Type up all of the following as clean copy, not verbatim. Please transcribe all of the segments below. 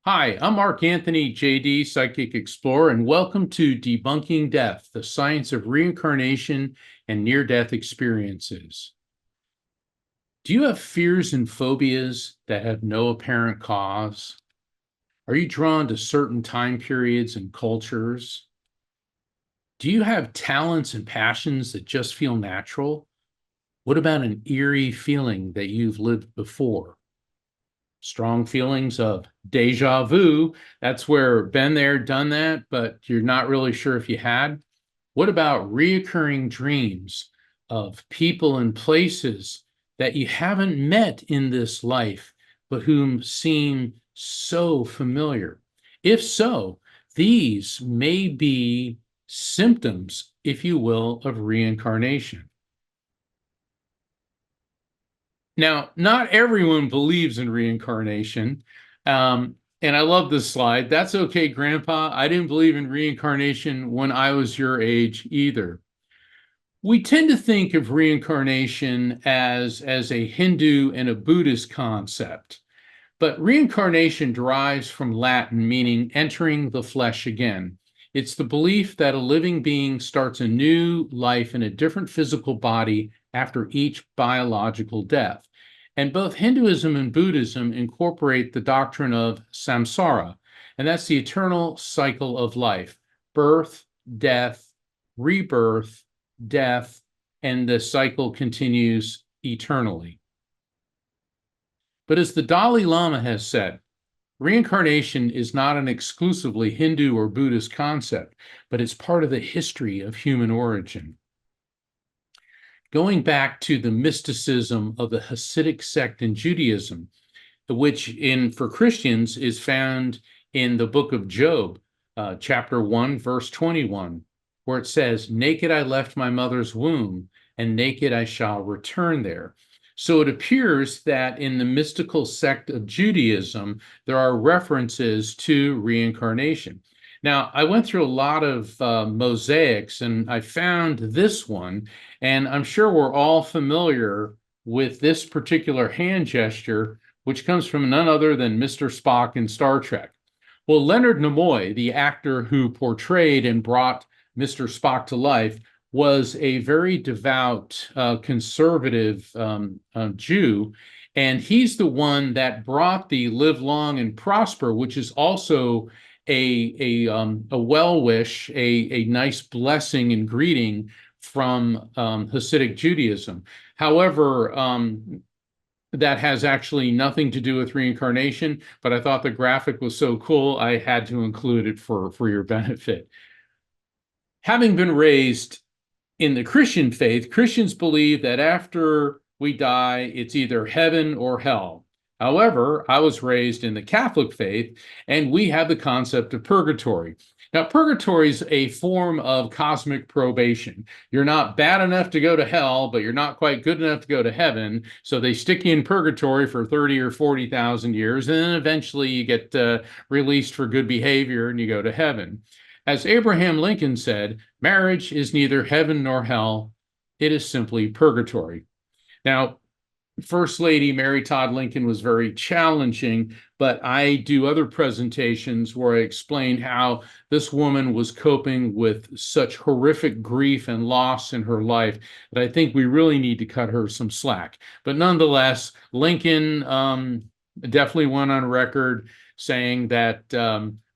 Hi, I'm Mark Anthony, JD, Psychic Explorer, and welcome to Debunking Death, the science of reincarnation and near-death experiences. Do you have fears and phobias that have no apparent cause? Are you drawn to certain time periods and cultures? Do you have talents and passions that just feel natural? What about an eerie feeling that you've lived before? Strong feelings of déjà vu. That's where been there, done that, but you're not really sure if you had. What about reoccurring dreams of people and places that you haven't met in this life, but whom seem so familiar? If so, these may be symptoms, if you will, of reincarnation. Now, not everyone believes in reincarnation. And I love this slide. That's okay, Grandpa. I didn't believe in reincarnation when I was your age either. We tend to think of reincarnation as a Hindu and a Buddhist concept, but reincarnation derives from Latin, meaning entering the flesh again. It's the belief that a living being starts a new life in a different physical body after each biological death. And both Hinduism and Buddhism incorporate the doctrine of samsara, and that's the eternal cycle of life: birth, death, rebirth, death, and the cycle continues eternally. But as the Dalai Lama has said, reincarnation is not an exclusively Hindu or Buddhist concept, but it's part of the history of human origin. Going back to the mysticism of the Hasidic sect in Judaism, which for Christians is found in the book of Job, chapter 1, verse 21, where it says, "Naked I left my mother's womb, and naked I shall return there." So it appears that in the mystical sect of Judaism, there are references to reincarnation. Now, I went through a lot of mosaics and I found this one, and I'm sure we're all familiar with this particular hand gesture, which comes from none other than Mr. Spock in Star Trek. Well, Leonard Nimoy, the actor who portrayed and brought Mr. Spock to life, was a very devout, conservative Jew, and he's the one that brought the "live long and prosper," which is also a well wish, a nice blessing and greeting from Hasidic Judaism. However, that has actually nothing to do with reincarnation, but I thought the graphic was so cool, I had to include it for your benefit. Having been raised in the Christian faith, Christians believe that after we die, it's either heaven or hell. However, I was raised in the Catholic faith, and we have the concept of purgatory. Now, purgatory is a form of cosmic probation. You're not bad enough to go to hell, but you're not quite good enough to go to heaven. So they stick you in purgatory for 30 or 40,000 years, and then eventually you get released for good behavior and you go to heaven. As Abraham Lincoln said, marriage is neither heaven nor hell, it is simply purgatory. Now, First Lady Mary Todd Lincoln was very challenging, but I do other presentations where I explained how this woman was coping with such horrific grief and loss in her life that I think we really need to cut her some slack. But nonetheless, Lincoln definitely went on record saying that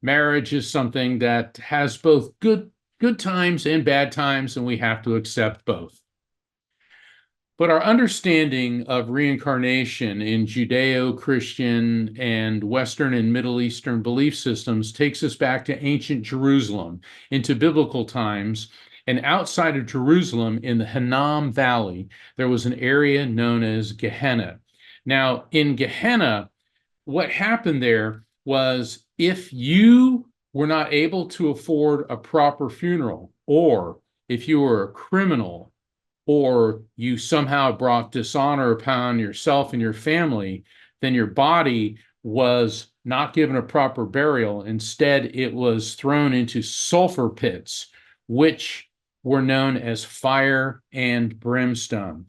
marriage is something that has both good times and bad times, and we have to accept both. But our understanding of reincarnation in Judeo-Christian and Western and Middle Eastern belief systems takes us back to ancient Jerusalem, into biblical times. And outside of Jerusalem, in the Hinnom Valley, there was an area known as Gehenna. Now, in Gehenna, what happened there was if you were not able to afford a proper funeral, or if you were a criminal, or you somehow brought dishonor upon yourself and your family, then your body was not given a proper burial. Instead, it was thrown into sulfur pits, which were known as fire and brimstone.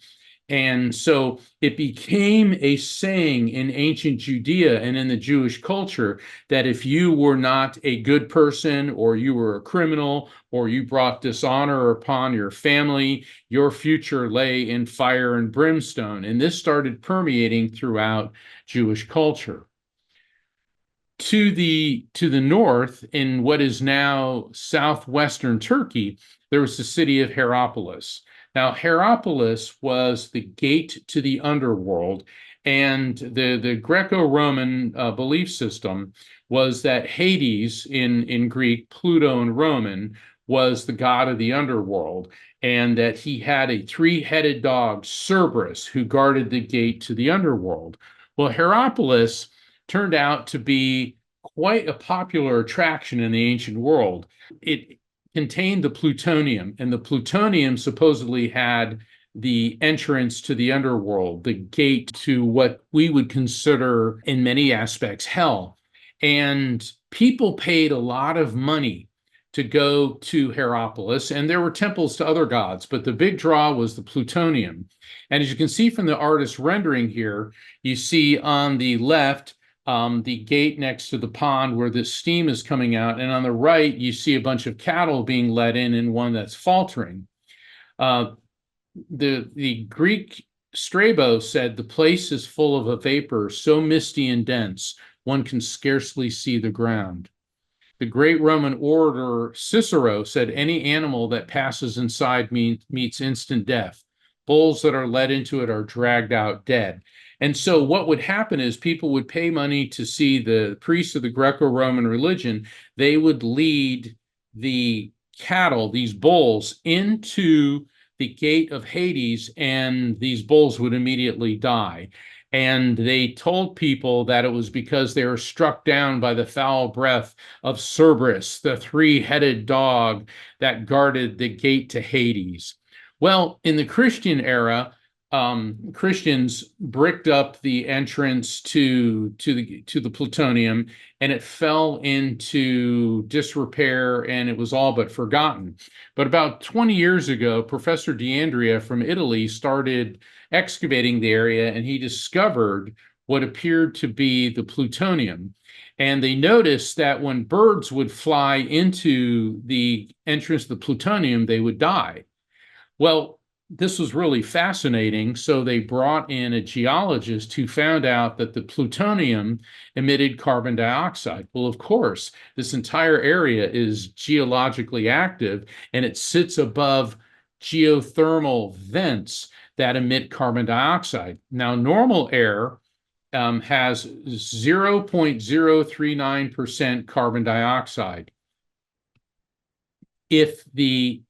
And so it became a saying in ancient Judea and in the Jewish culture that if you were not a good person, or you were a criminal, or you brought dishonor upon your family, your future lay in fire and brimstone. And this started permeating throughout Jewish culture. To the north, in what is now southwestern Turkey, there was the city of Hierapolis. Now, Hierapolis was the gate to the underworld, and the Greco-Roman belief system was that Hades, in Greek, Pluto in Roman, was the god of the underworld, and that he had a three-headed dog, Cerberus, who guarded the gate to the underworld. Well, Hierapolis turned out to be quite a popular attraction in the ancient world. It contained the plutonium, and the plutonium supposedly had the entrance to the underworld, the gate to what we would consider, in many aspects, hell. And people paid a lot of money to go to Hierapolis, and there were temples to other gods, but the big draw was the plutonium. And as you can see from the artist's rendering here, you see on the left the gate next to the pond where the steam is coming out. And on the right, you see a bunch of cattle being let in and one that's faltering. The Greek Strabo said, "The place is full of a vapor so misty and dense, one can scarcely see the ground." The great Roman orator Cicero said, "Any animal that passes inside meets instant death. Bulls that are led into it are dragged out dead." And so what would happen is people would pay money to see the priests of the Greco-Roman religion. They would lead the cattle, these bulls, into the gate of Hades, and these bulls would immediately die. And they told people that it was because they were struck down by the foul breath of Cerberus, the three-headed dog that guarded the gate to Hades. Well, in the Christian era, Christians bricked up the entrance to the plutonium, and it fell into disrepair, and it was all but forgotten. But about 20 years ago, Professor D'Andrea from Italy started excavating the area, and he discovered what appeared to be the plutonium. And they noticed that when birds would fly into the entrance of the plutonium, they would die. Well, this was really fascinating, so they brought in a geologist who found out that the plutonium emitted carbon dioxide. Well, of course, this entire area is geologically active, and it sits above geothermal vents that emit carbon dioxide. Now, normal air has 0.039% carbon dioxide. If the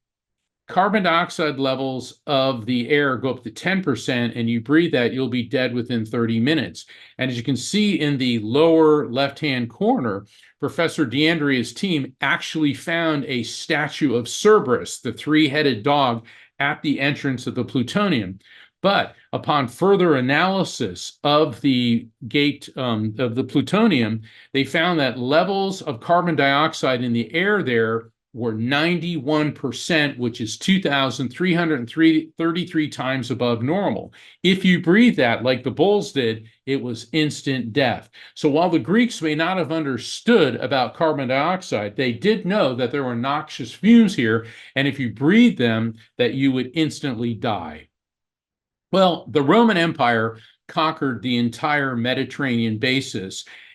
carbon dioxide levels of the air go up to 10% and you breathe that, you'll be dead within 30 minutes. And as you can see in the lower left-hand corner, Professor D'Andrea's team actually found a statue of Cerberus, the three-headed dog, at the entrance of the plutonium. But upon further analysis of the gate of the plutonium, they found that levels of carbon dioxide in the air there were 91%, which is 2,333 times above normal. If you breathe that like the bulls did, it was instant death. So while the Greeks may not have understood about carbon dioxide, they did know that there were noxious fumes here, and if you breathe them, that you would instantly die. Well, the Roman Empire conquered the entire Mediterranean basin.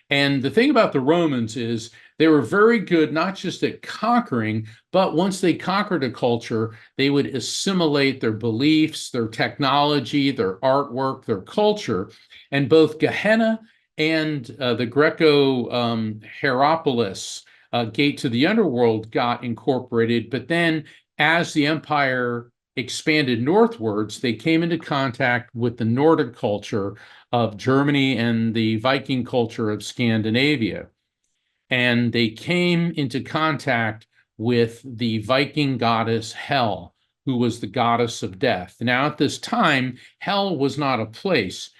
And the thing about the Romans is they were very good, not just at conquering, but once they conquered a culture, they would assimilate their beliefs, their technology, their artwork, their culture. And both Gehenna and the Greco-Hierapolis gate to the underworld got incorporated. But then as the empire expanded northwards, they came into contact with the Nordic culture of Germany and the Viking culture of Scandinavia. And they came into contact with the Viking goddess Hel, who was the goddess of death. Now, at this time, Hel was not a place.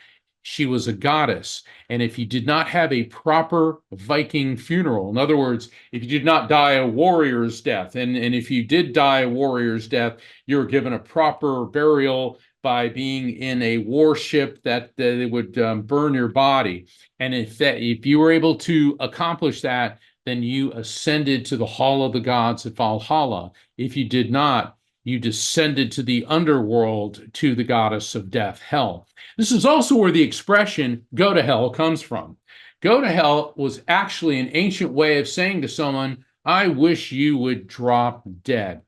She was a goddess. And if you did not have a proper Viking funeral, in other words, if you did not die a warrior's death, and if you did die a warrior's death, you were given a proper burial by being in a warship that they would burn your body. And if you were able to accomplish that, then you ascended to the hall of the gods at Valhalla. If you did not, you descended to the underworld, to the goddess of death, hell. This is also where the expression go to hell comes from. Go to hell was actually an ancient way of saying to someone, I wish you would drop dead.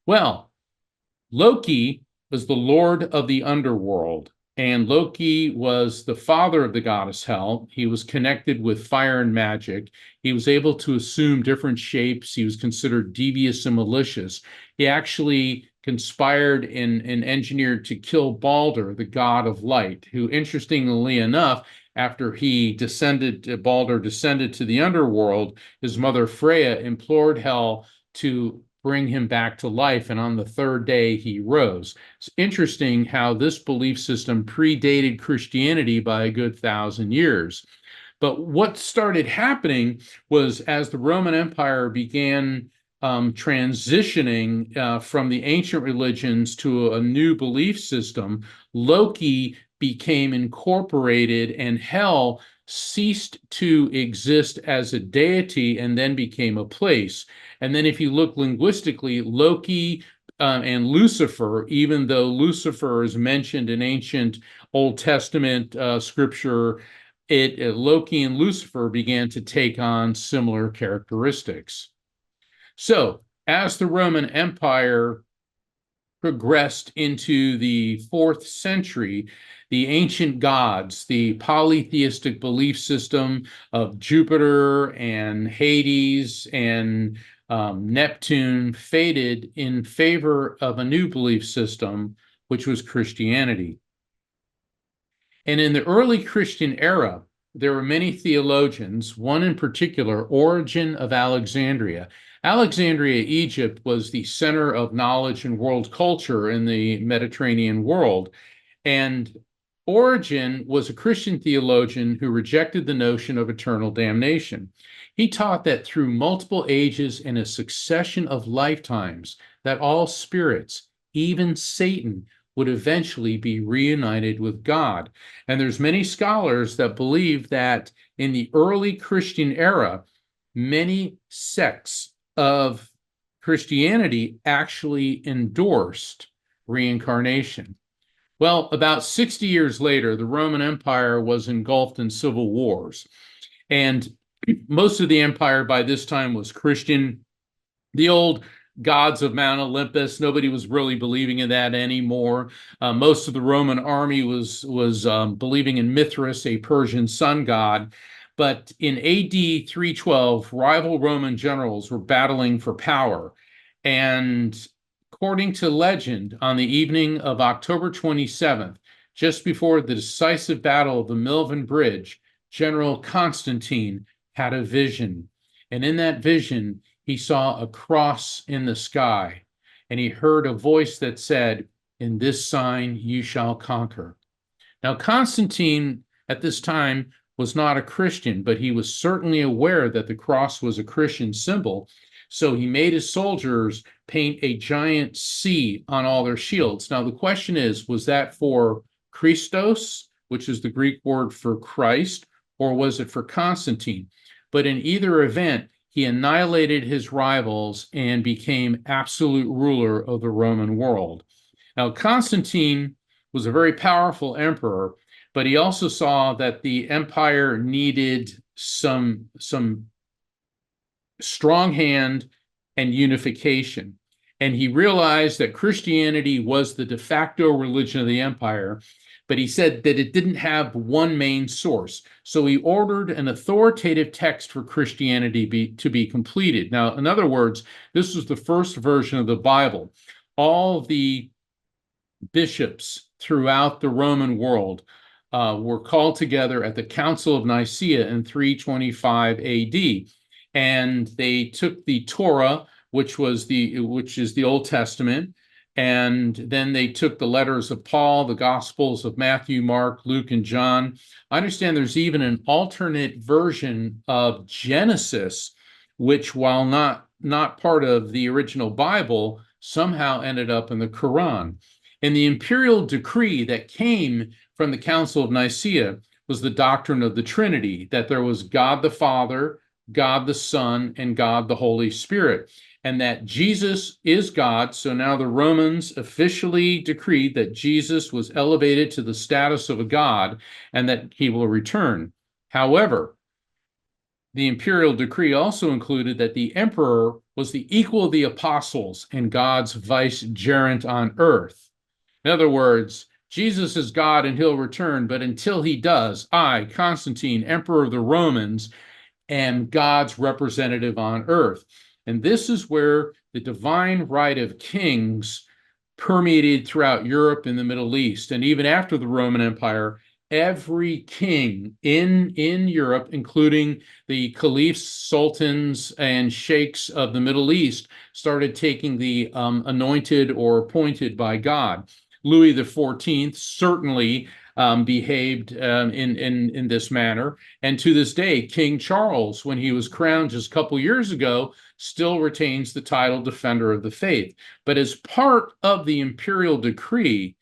Well, Loki was the lord of the underworld, and Loki was the father of the goddess Hel. He was connected with fire and magic. He was able to assume different shapes. He was considered devious and malicious. He actually conspired and engineered to kill Balder, the god of light, who, interestingly enough, after Balder descended to the underworld, his mother Freya implored Hel to bring him back to life, and on the third day he rose. It's interesting how this belief system predated Christianity by a good 1,000 years. But what started happening was, as the Roman Empire began transitioning from the ancient religions to a new belief system, Loki became incorporated, and Hel ceased to exist as a deity and then became a place. And then if you look linguistically, Loki and Lucifer, even though Lucifer is mentioned in ancient Old Testament scripture, Loki and Lucifer began to take on similar characteristics. So as the Roman Empire progressed into the 4th century, the ancient gods, the polytheistic belief system of Jupiter and Hades and Neptune faded in favor of a new belief system, which was Christianity. And in the early Christian era, there were many theologians, one in particular, Origen of Alexandria. Alexandria, Egypt, was the center of knowledge and world culture in the Mediterranean world. And Origen was a Christian theologian who rejected the notion of eternal damnation. He taught that through multiple ages and a succession of lifetimes, that all spirits, even Satan, would eventually be reunited with God. And there's many scholars that believe that in the early Christian era, many sects of Christianity actually endorsed reincarnation. Well, about 60 years later, the Roman Empire was engulfed in civil wars, and most of the empire by this time was Christian. The old gods of Mount Olympus, nobody was really believing in that anymore. Most of the Roman army was believing in Mithras, a Persian sun god. But in AD 312, rival Roman generals were battling for power. And according to legend, on the evening of October 27th, just before the decisive battle of the Milvian Bridge, General Constantine had a vision. And in that vision, he saw a cross in the sky, and he heard a voice that said, "In this sign you shall conquer." Now, Constantine at this time was not a Christian, but he was certainly aware that the cross was a Christian symbol. So he made his soldiers paint a giant C on all their shields. Now, the question is, was that for Christos, which is the Greek word for Christ, or was it for Constantine? But in either event, he annihilated his rivals and became absolute ruler of the Roman world. Now, Constantine was a very powerful emperor, but he also saw that the empire needed some strong hand and unification. And he realized that Christianity was the de facto religion of the empire, but he said that it didn't have one main source. So he ordered an authoritative text for Christianity to be completed. Now, in other words, this was the first version of the Bible. All the bishops throughout the Roman world were called together at the Council of Nicaea in 325 AD. And they took the Torah, which is the Old Testament, and then they took the letters of Paul, the Gospels of Matthew, Mark, Luke, and John. I understand there's even an alternate version of Genesis, which, while not part of the original Bible, somehow ended up in the Quran. And the imperial decree that came from the Council of Nicaea was the doctrine of the Trinity, that there was God the Father, God the Son, and God the Holy Spirit, and that Jesus is God. So now the Romans officially decreed that Jesus was elevated to the status of a God and that he will return. However, the imperial decree also included that the emperor was the equal of the apostles and God's vicegerent on earth. In other words, Jesus is God and he'll return, but until he does, I, Constantine, emperor of the Romans, am God's representative on earth. And this is where the divine right of kings permeated throughout Europe and the Middle East. And even after the Roman Empire, every king in Europe, including the caliphs, sultans, and sheikhs of the Middle East, started taking the anointed or appointed by God. Louis XIV certainly behaved in this manner. And to this day, King Charles, when he was crowned just a couple years ago, still retains the title Defender of the Faith. But as part of the imperial decree,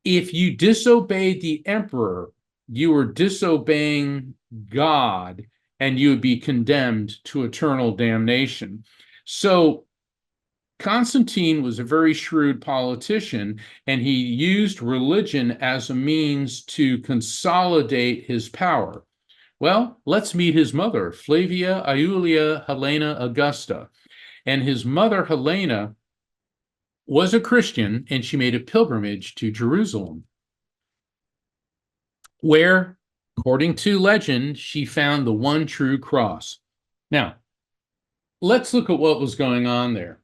if you disobeyed the emperor, you were disobeying God, and you would be condemned to eternal damnation. So Constantine was a very shrewd politician, and he used religion as a means to consolidate his power. Well, let's meet his mother, Flavia Iulia Helena Augusta. And his mother, Helena, was a Christian, and she made a pilgrimage to Jerusalem, where, according to legend, she found the one true cross. Now, let's look at what was going on there.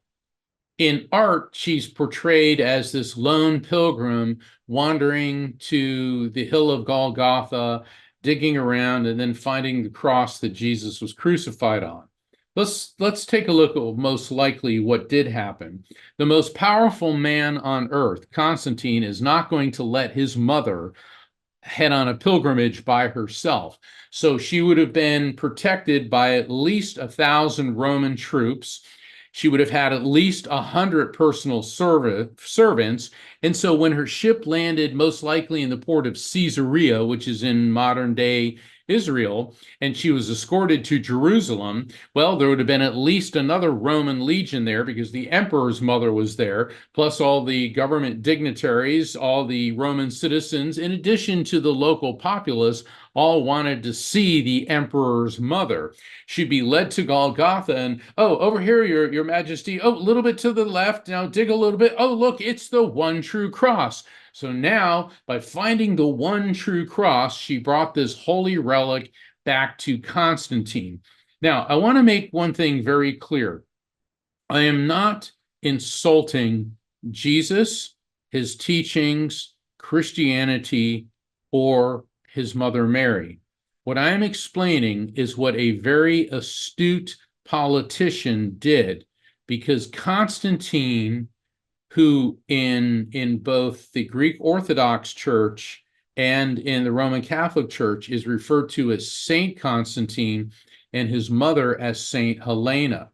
In art, she's portrayed as this lone pilgrim wandering to the hill of Golgotha, digging around, and then finding the cross that Jesus was crucified on. Let's take a look at most likely what did happen. The most powerful man on earth, Constantine, is not going to let his mother head on a pilgrimage by herself. So she would have been protected by at least 1,000 Roman troops. She would have had at least 100 personal servants. And so when her ship landed, most likely in the port of Caesarea, which is in modern day Israel, and she was escorted to Jerusalem, well, there would have been at least another Roman legion there because the emperor's mother was there, plus all the government dignitaries, all the Roman citizens, in addition to the local populace, all wanted to see the emperor's mother. She'd be led to Golgotha and, oh, over here, your majesty, oh, a little bit to the left, now dig a little bit, oh, look, it's the one true cross. So now, by finding the one true cross, she brought this holy relic back to Constantine. Now, I want to make one thing very clear. I am not insulting Jesus, his teachings, Christianity, or his mother Mary. What I am explaining is what a very astute politician did, because Constantine, who in both the Greek Orthodox Church and in the Roman Catholic Church is referred to as Saint Constantine, and his mother as Saint Helena.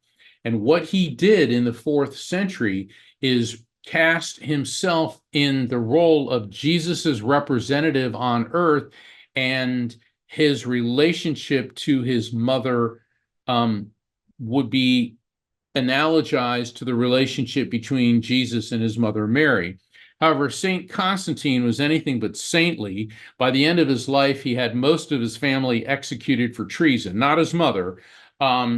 And what he did in the 4th century is cast himself in the role of Jesus's representative on earth, and his relationship to his mother would be analogized to the relationship between Jesus and his mother Mary. However, St. Constantine was anything but saintly. By the end of his life, he had most of his family executed for treason, not his mother.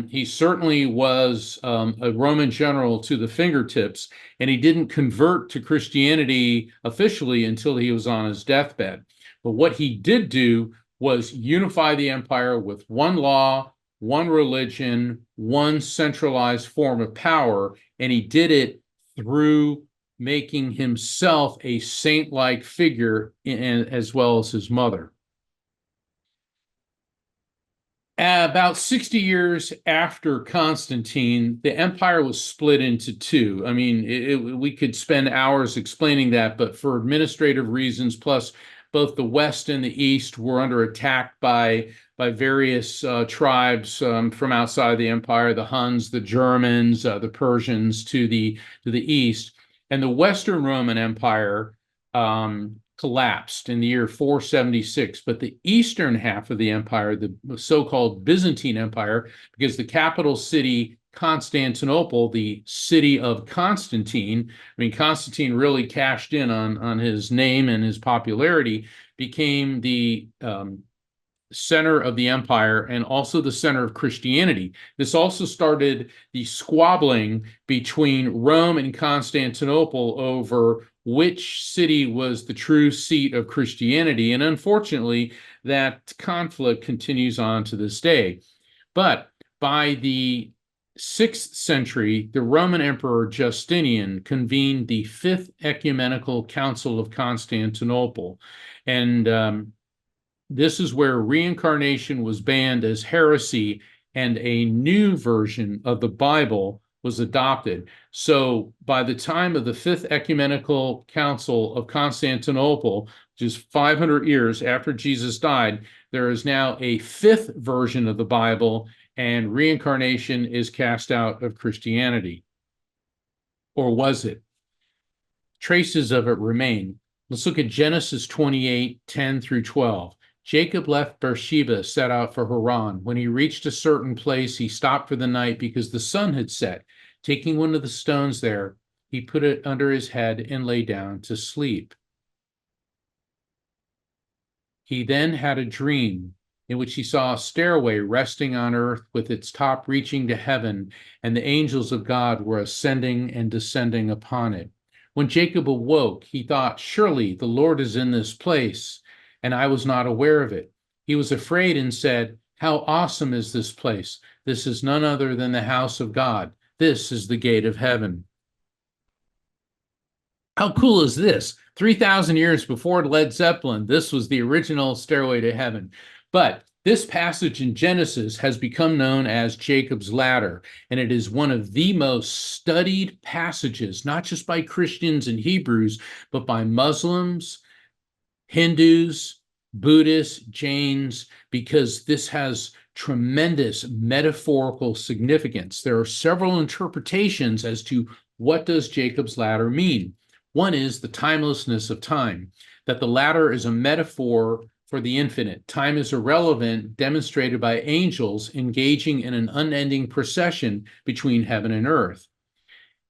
He certainly was a Roman general to the fingertips, and he didn't convert to Christianity officially until he was on his deathbed. But what he did do was unify the empire with one law, one religion, one centralized form of power, and he did it through making himself a saint-like figure as well as his mother. About 60 years after Constantine, the empire was split into two. I mean, we could spend hours explaining that, but for administrative reasons, plus both the West and the East were under attack by various tribes from outside the empire, the Huns, the Germans, the Persians to the east. And the Western Roman Empire collapsed in the year 476, but the eastern half of the empire, the so-called Byzantine Empire, because the capital city, Constantinople, the city of Constantine, I mean, Constantine really cashed in on his name and his popularity, became the center of the empire and also the center of Christianity. This also started the squabbling between Rome and Constantinople over which city was the true seat of Christianity. And unfortunately, that conflict continues on to this day. But by the 6th century, the Roman Emperor Justinian convened the Fifth Ecumenical Council of Constantinople. And this is where reincarnation was banned as heresy and a new version of the Bible was adopted. So by the time of the Fifth Ecumenical Council of Constantinople, which is 500 years after Jesus died, there is now a fifth version of the Bible, and reincarnation is cast out of Christianity. Or was it? Traces of it remain. Let's look at Genesis 28, 10 through 12. Jacob left Beersheba, set out for Haran. When he reached a certain place, he stopped for the night because the sun had set. Taking one of the stones there, he put it under his head and lay down to sleep. He then had a dream in which he saw a stairway resting on earth with its top reaching to heaven, and the angels of God were ascending and descending upon it. When Jacob awoke, he thought, surely the Lord is in this place, and I was not aware of it. He was afraid and said, how awesome is this place? This is none other than the house of God. This is the gate of heaven. How cool is this? 3,000 years before Led Zeppelin, this was the original Stairway to Heaven. But this passage in Genesis has become known as Jacob's Ladder, and it is one of the most studied passages, not just by Christians and Hebrews, but by Muslims, Hindus, Buddhists, Jains, because this has tremendous metaphorical significance. There are several interpretations as to what does Jacob's ladder mean. One is the timelessness of time, that the ladder is a metaphor for the infinite. Time is irrelevant, demonstrated by angels engaging in an unending procession between heaven and earth.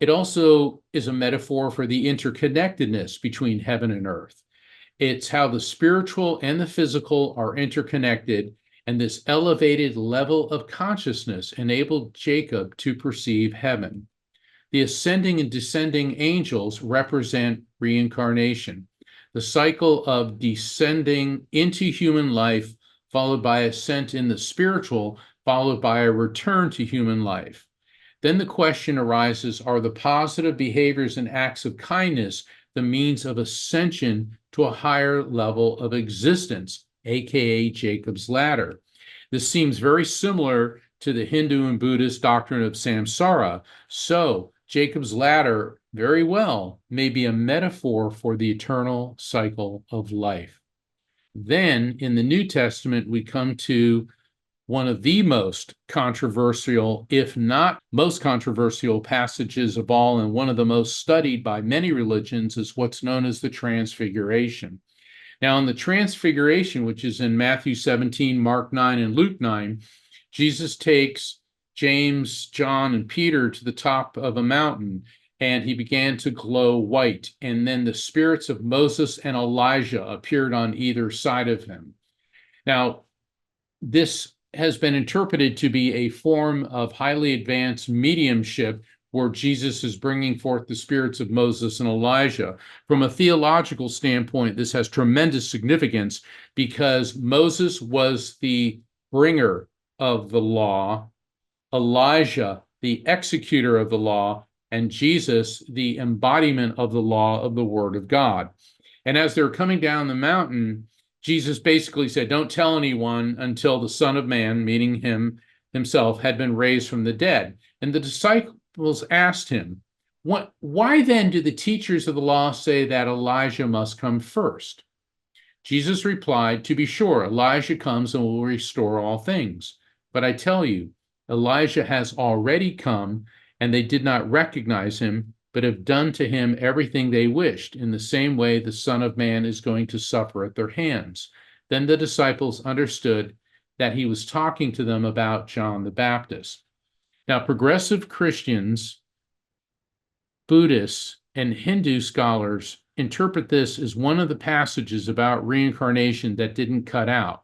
It also is a metaphor for the interconnectedness between heaven and earth. It's how the spiritual and the physical are interconnected, and this elevated level of consciousness enabled Jacob to perceive heaven. The ascending and descending angels represent reincarnation, the cycle of descending into human life, followed by ascent in the spiritual, followed by a return to human life. Then the question arises, are the positive behaviors and acts of kindness the means of ascension to a higher level of existence, aka Jacob's ladder? This seems very similar to the Hindu and Buddhist doctrine of samsara. So Jacob's ladder, very well, may be a metaphor for the eternal cycle of life. Then in the New Testament, we come to one of the most controversial, if not most controversial passages of all, and one of the most studied by many religions, is what's known as the Transfiguration. Now, in the Transfiguration, which is in Matthew 17, Mark 9, and Luke 9, Jesus takes James, John, and Peter to the top of a mountain, and he began to glow white. And then the spirits of Moses and Elijah appeared on either side of him. Now, this has been interpreted to be a form of highly advanced mediumship where Jesus is bringing forth the spirits of Moses and Elijah. From a theological standpoint, this has tremendous significance because Moses was the bringer of the law, Elijah, the executor of the law, and Jesus, the embodiment of the law of the Word of God. And as they're coming down the mountain, Jesus basically said, don't tell anyone until the Son of Man, meaning himself, had been raised from the dead. And the disciples asked him, why then do the teachers of the law say that Elijah must come first? Jesus replied, to be sure, Elijah comes and will restore all things. But I tell you, Elijah has already come, and they did not recognize him, but have done to him everything they wished. In the same way, the Son of Man is going to suffer at their hands. Then the disciples understood that he was talking to them about John the Baptist. Now, progressive Christians, Buddhists, and Hindu scholars interpret this as one of the passages about reincarnation that didn't cut out.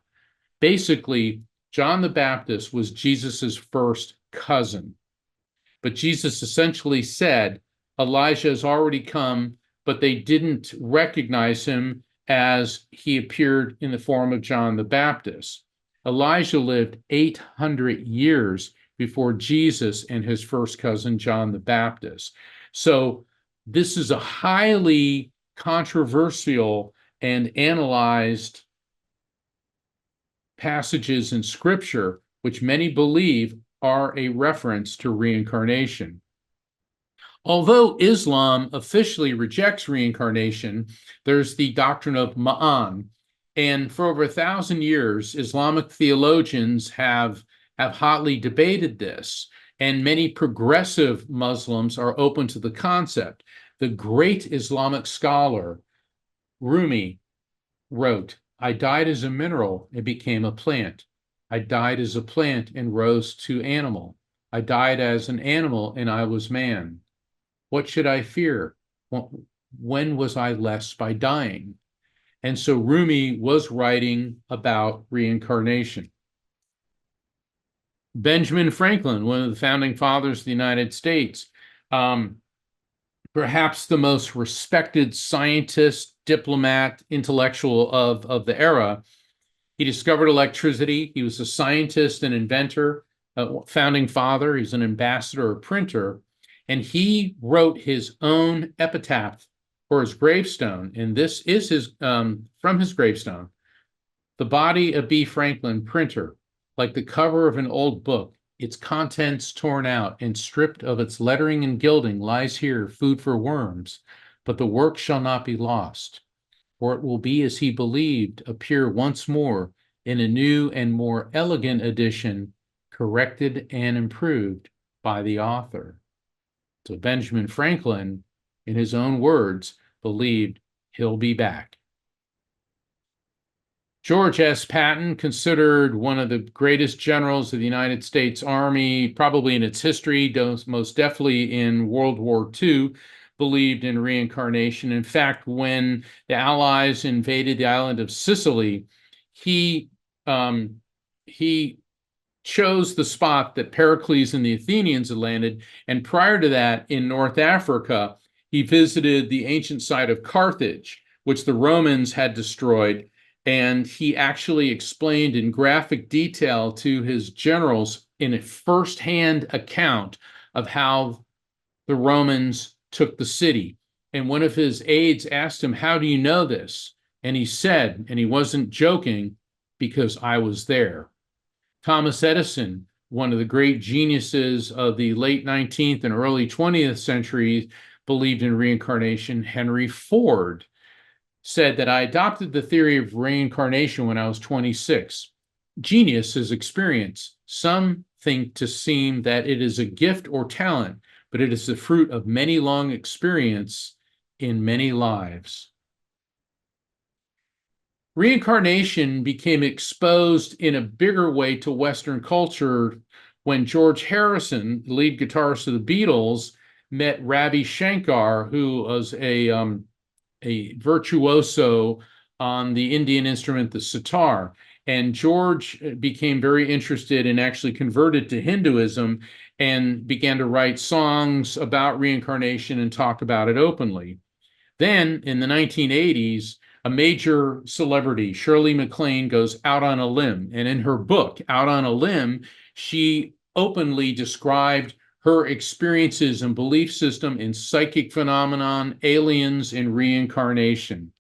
Basically, John the Baptist was Jesus's first cousin. But Jesus essentially said, Elijah has already come, but they didn't recognize him as he appeared in the form of John the Baptist. Elijah lived 800 years before Jesus and his first cousin, John the Baptist. So this is a highly controversial and analyzed passages in Scripture, which many believe are a reference to reincarnation. Although Islam officially rejects reincarnation, there's the doctrine of Ma'an. And for over 1,000 years, Islamic theologians have hotly debated this. And many progressive Muslims are open to the concept. The great Islamic scholar Rumi wrote, I died as a mineral and became a plant. I died as a plant and rose to animal. I died as an animal and I was man. What should I fear? When was I less by dying? And so Rumi was writing about reincarnation. Benjamin Franklin, one of the founding fathers of the United States, perhaps the most respected scientist, diplomat, intellectual of the era. He discovered electricity. He was a scientist and inventor, a founding father. He's an ambassador, a printer. And he wrote his own epitaph for his gravestone. And this is his from his gravestone. The body of B. Franklin, printer, like the cover of an old book, its contents torn out and stripped of its lettering and gilding, lies here, food for worms. But the work shall not be lost, for it will be as he believed, appear once more in a new and more elegant edition, corrected and improved by the author. So Benjamin Franklin, in his own words, believed he'll be back. George S. Patton, considered one of the greatest generals of the United States Army, probably in its history, most definitely in World War II, believed in reincarnation. In fact, when the Allies invaded the island of Sicily, he chose the spot that Pericles and the Athenians had landed. And prior to that, in North Africa, he visited the ancient site of Carthage, which the Romans had destroyed. And he actually explained in graphic detail to his generals in a firsthand account of how the Romans took the city. And one of his aides asked him, how do you know this? And he said, and he wasn't joking, because I was there. Thomas Edison, one of the great geniuses of the late 19th and early 20th centuries, believed in reincarnation. Henry Ford said that I adopted the theory of reincarnation when I was 26. Genius is experience. Some think to seem that it is a gift or talent, but it is the fruit of many long experience in many lives. Reincarnation became exposed in a bigger way to Western culture when George Harrison, the lead guitarist of the Beatles, met Ravi Shankar, who was a virtuoso on the Indian instrument, the sitar. And George became very interested and actually converted to Hinduism and began to write songs about reincarnation and talk about it openly. Then in the 1980s, a major celebrity, Shirley MacLaine, goes out on a limb. And in her book, Out on a Limb, she openly described her experiences and belief system in psychic phenomenon, aliens, and reincarnation.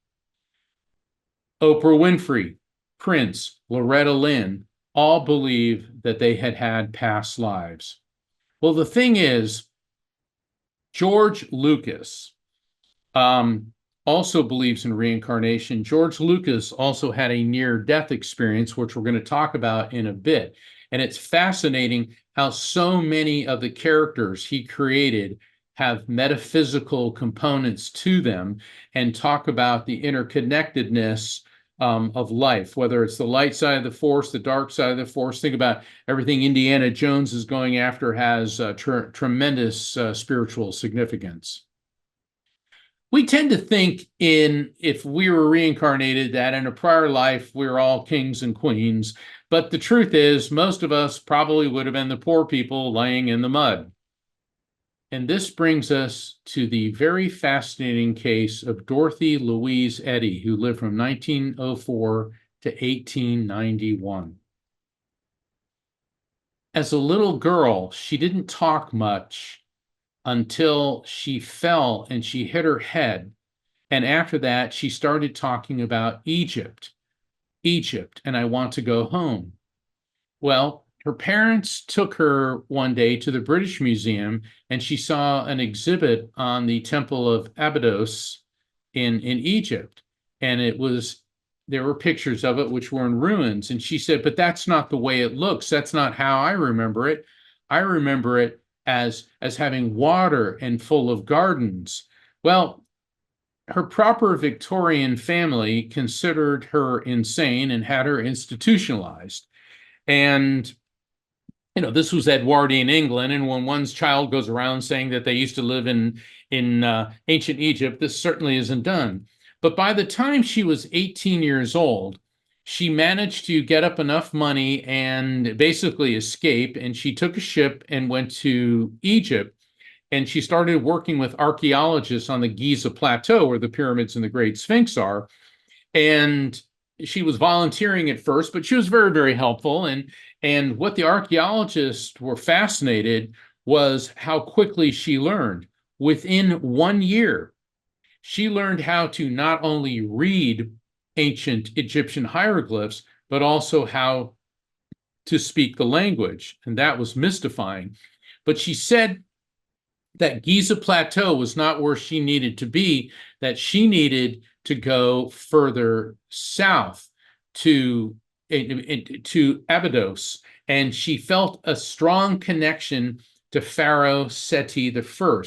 Oprah Winfrey, Prince, Loretta Lynn, all believe that they had had past lives. Well, the thing is, George Lucas also believes in reincarnation. George Lucas also had a near-death experience, which we're going to talk about in a bit. And it's fascinating how so many of the characters he created have metaphysical components to them and talk about the interconnectedness of life, whether it's the light side of the force, the dark side of the force. Think about everything Indiana Jones is going after has tremendous spiritual significance. We tend to think if we were reincarnated, that in a prior life we were all kings and queens. But the truth is, most of us probably would have been the poor people laying in the mud. And this brings us to the very fascinating case of Dorothy Louise Eddy, who lived from 1904 to 1891. As a little girl, she didn't talk much until she fell and she hit her head. And after that, she started talking about Egypt, and I want to go home. Well, her parents took her one day to the British Museum, and she saw an exhibit on the Temple of Abydos in Egypt. And there were pictures of it which were in ruins. And she said, but that's not the way it looks. That's not how I remember it. I remember it as having water and full of gardens. Well, her proper Victorian family considered her insane and had her institutionalized. And this was Edwardian England, and when one's child goes around saying that they used to live in ancient Egypt, this certainly isn't done. But by the time she was 18 years old, she managed to get up enough money and basically escape, and she took a ship and went to Egypt, and she started working with archaeologists on the Giza Plateau, where the pyramids and the Great Sphinx are. And she was volunteering at first, but she was very, very helpful. And what the archaeologists were fascinated was how quickly she learned. Within 1 year, she learned how to not only read ancient Egyptian hieroglyphs, but also how to speak the language. And that was mystifying. But she said that Giza Plateau was not where she needed to be, that she needed to go further south to Abydos. And she felt a strong connection to Pharaoh Seti I.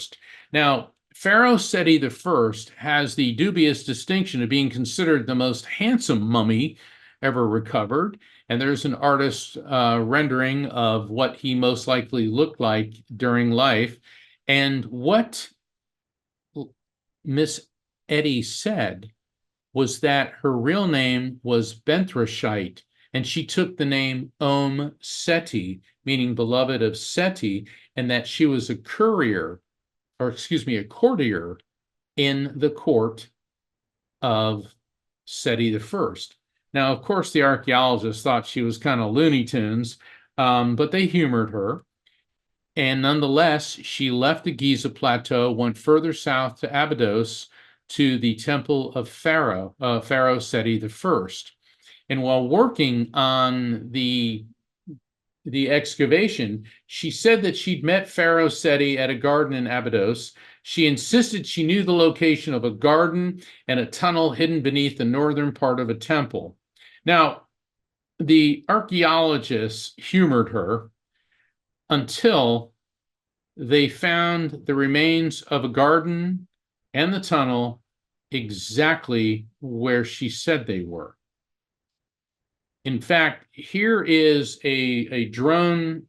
Now, Pharaoh Seti I has the dubious distinction of being considered the most handsome mummy ever recovered. And there's an artist's rendering of what he most likely looked like during life. And what Miss Eddy said was that her real name was Benthroshite, and she took the name Om-Seti, meaning beloved of Seti, and that she was a courtier in the court of Seti I. Now, of course, the archaeologists thought she was kind of Looney Tunes, but they humored her. And nonetheless, she left the Giza Plateau, went further south to Abydos, to the temple of Pharaoh Seti I. And while working on the excavation, she said that she'd met Pharaoh Seti at a garden in Abydos. She insisted she knew the location of a garden and a tunnel hidden beneath the northern part of a temple. Now, the archaeologists humored her until they found the remains of a garden and the tunnel exactly where she said they were. In fact, here is a drone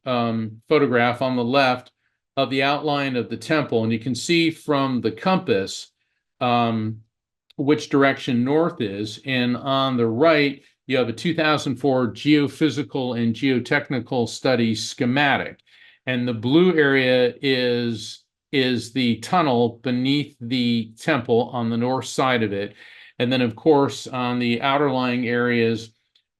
photograph on the left of the outline of the temple, and you can see from the compass which direction north is. And on the right, you have a 2004 geophysical and geotechnical studies schematic. And the blue area is the tunnel beneath the temple on the north side of it. And then, of course, on the outer lying areas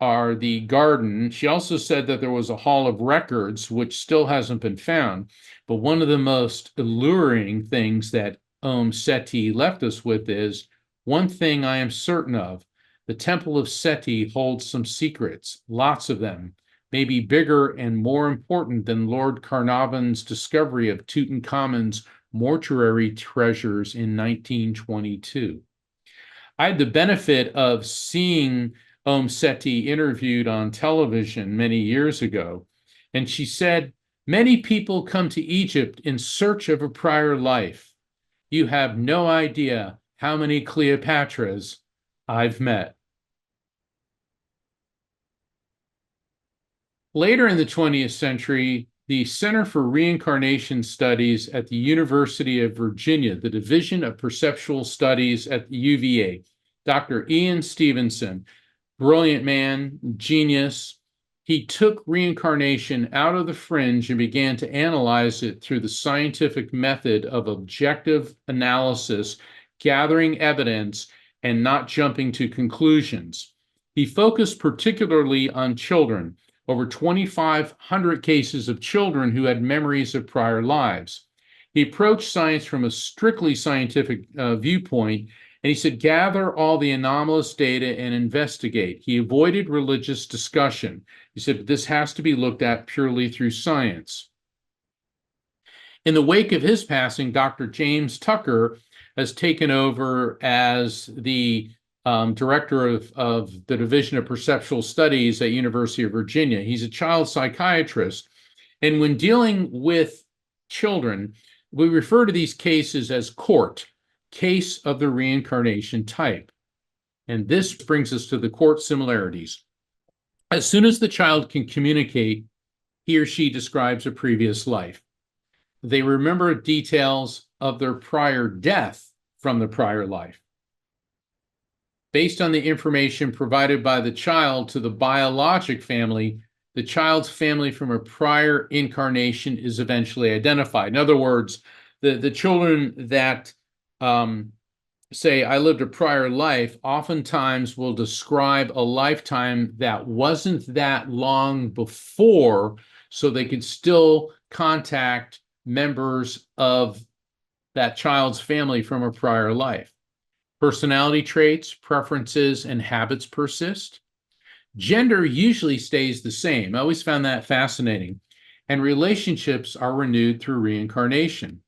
are the garden. She also said that there was a hall of records, which still hasn't been found. But one of the most alluring things that Om-Seti left us with is, one thing I am certain of, the Temple of Seti holds some secrets, lots of them, maybe bigger and more important than Lord Carnarvon's discovery of Tutankhamun's mortuary treasures in 1922. I had the benefit of seeing Om-Seti interviewed on television many years ago, and she said Many people come to Egypt in search of a prior life. You have no idea how many Cleopatras I've met. Later in the 20th century, the Center for Reincarnation Studies at the University of Virginia, the Division of Perpetual Studies at the UVA, Dr. Ian Stevenson, brilliant man, genius, he took reincarnation out of the fringe and began to analyze it through the scientific method of objective analysis, gathering evidence and not jumping to conclusions. He focused particularly on children, over 2,500 cases of children who had memories of prior lives. He approached science from a strictly scientific viewpoint, and he said, gather all the anomalous data and investigate. He avoided religious discussion. He said, this has to be looked at purely through science. In the wake of his passing, Dr. James Tucker has taken over as the director of the Division of Perpetual Studies at University of Virginia. He's a child psychiatrist. And when dealing with children, we refer to these cases as court, case of the reincarnation type. And this brings us to the court similarities. As soon as the child can communicate, he or she describes a previous life. They remember details of their prior death from the prior life. Based on the information provided by the child to the biologic family, the child's family from a prior incarnation is eventually identified. In other words, the children that say, I lived a prior life, oftentimes will describe a lifetime that wasn't that long before, so they could still contact members of that child's family from a prior life. Personality traits, preferences, and habits persist. Gender usually stays the same. I always found that fascinating. And relationships are renewed through reincarnation.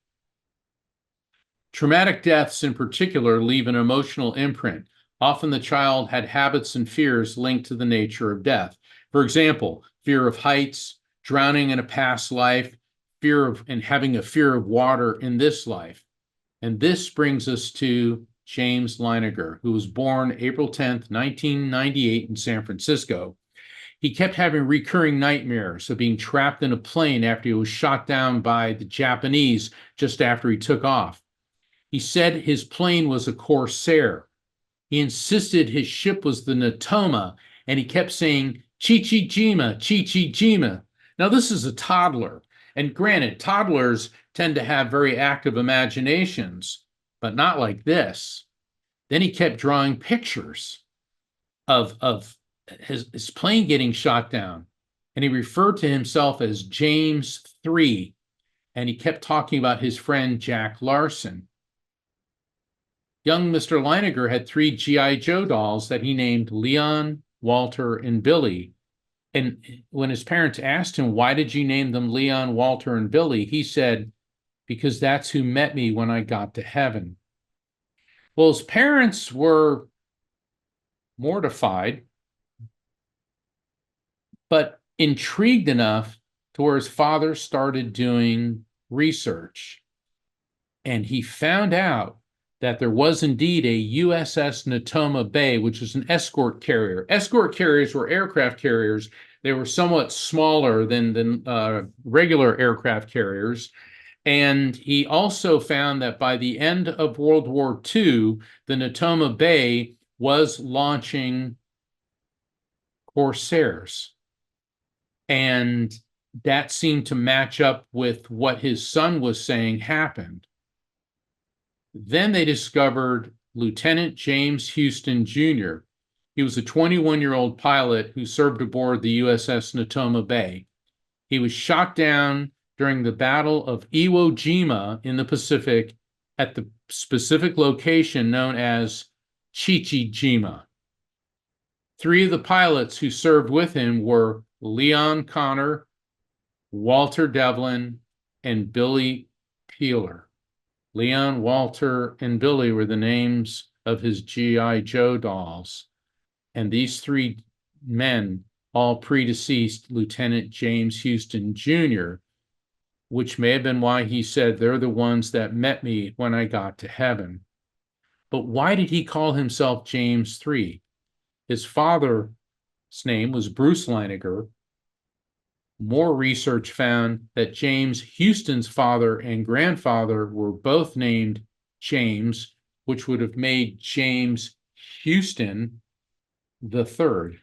Traumatic deaths in particular leave an emotional imprint. Often the child had habits and fears linked to the nature of death. For example, fear of heights, drowning in a past life, having a fear of water in this life. And this brings us to James Leiniger, who was born April 10th, 1998 in San Francisco. He kept having recurring nightmares of being trapped in a plane after he was shot down by the Japanese just after he took off. He said his plane was a Corsair. He insisted his ship was the Natoma, and he kept saying, Chichi-jima, Chichi-jima. Now, this is a toddler. And granted, toddlers tend to have very active imaginations, but not like this. Then he kept drawing pictures of his plane getting shot down. And he referred to himself as James III. And he kept talking about his friend Jack Larson. Young Mr. Leiniger had 3 G.I. Joe dolls that he named Leon, Walter, and Billy. And when his parents asked him, why did you name them Leon, Walter, and Billy? He said, because that's who met me when I got to heaven. Well, his parents were mortified, but intrigued enough to where his father started doing research. And he found out that there was indeed a USS Natoma Bay, which was an escort carrier. Escort carriers were aircraft carriers. They were somewhat smaller than regular aircraft carriers. And he also found that by the end of World War II, the Natoma Bay was launching Corsairs. And that seemed to match up with what his son was saying happened. Then they discovered Lieutenant James Houston Jr. He was a 21-year-old pilot who served aboard the USS Natoma Bay. He was shot down during the Battle of Iwo Jima in the Pacific at the specific location known as Chichi-jima. 3 of the pilots who served with him were Leon Connor, Walter Devlin, and Billy Peeler. Leon, Walter, and Billy were the names of his G.I. Joe dolls. And these 3 men all predeceased Lieutenant James Houston Jr., which may have been why he said they're the ones that met me when I got to heaven. But why did he call himself James 3? His father's name was Bruce Leininger. More research found that James Houston's father and grandfather were both named James, which would have made James Houston the third.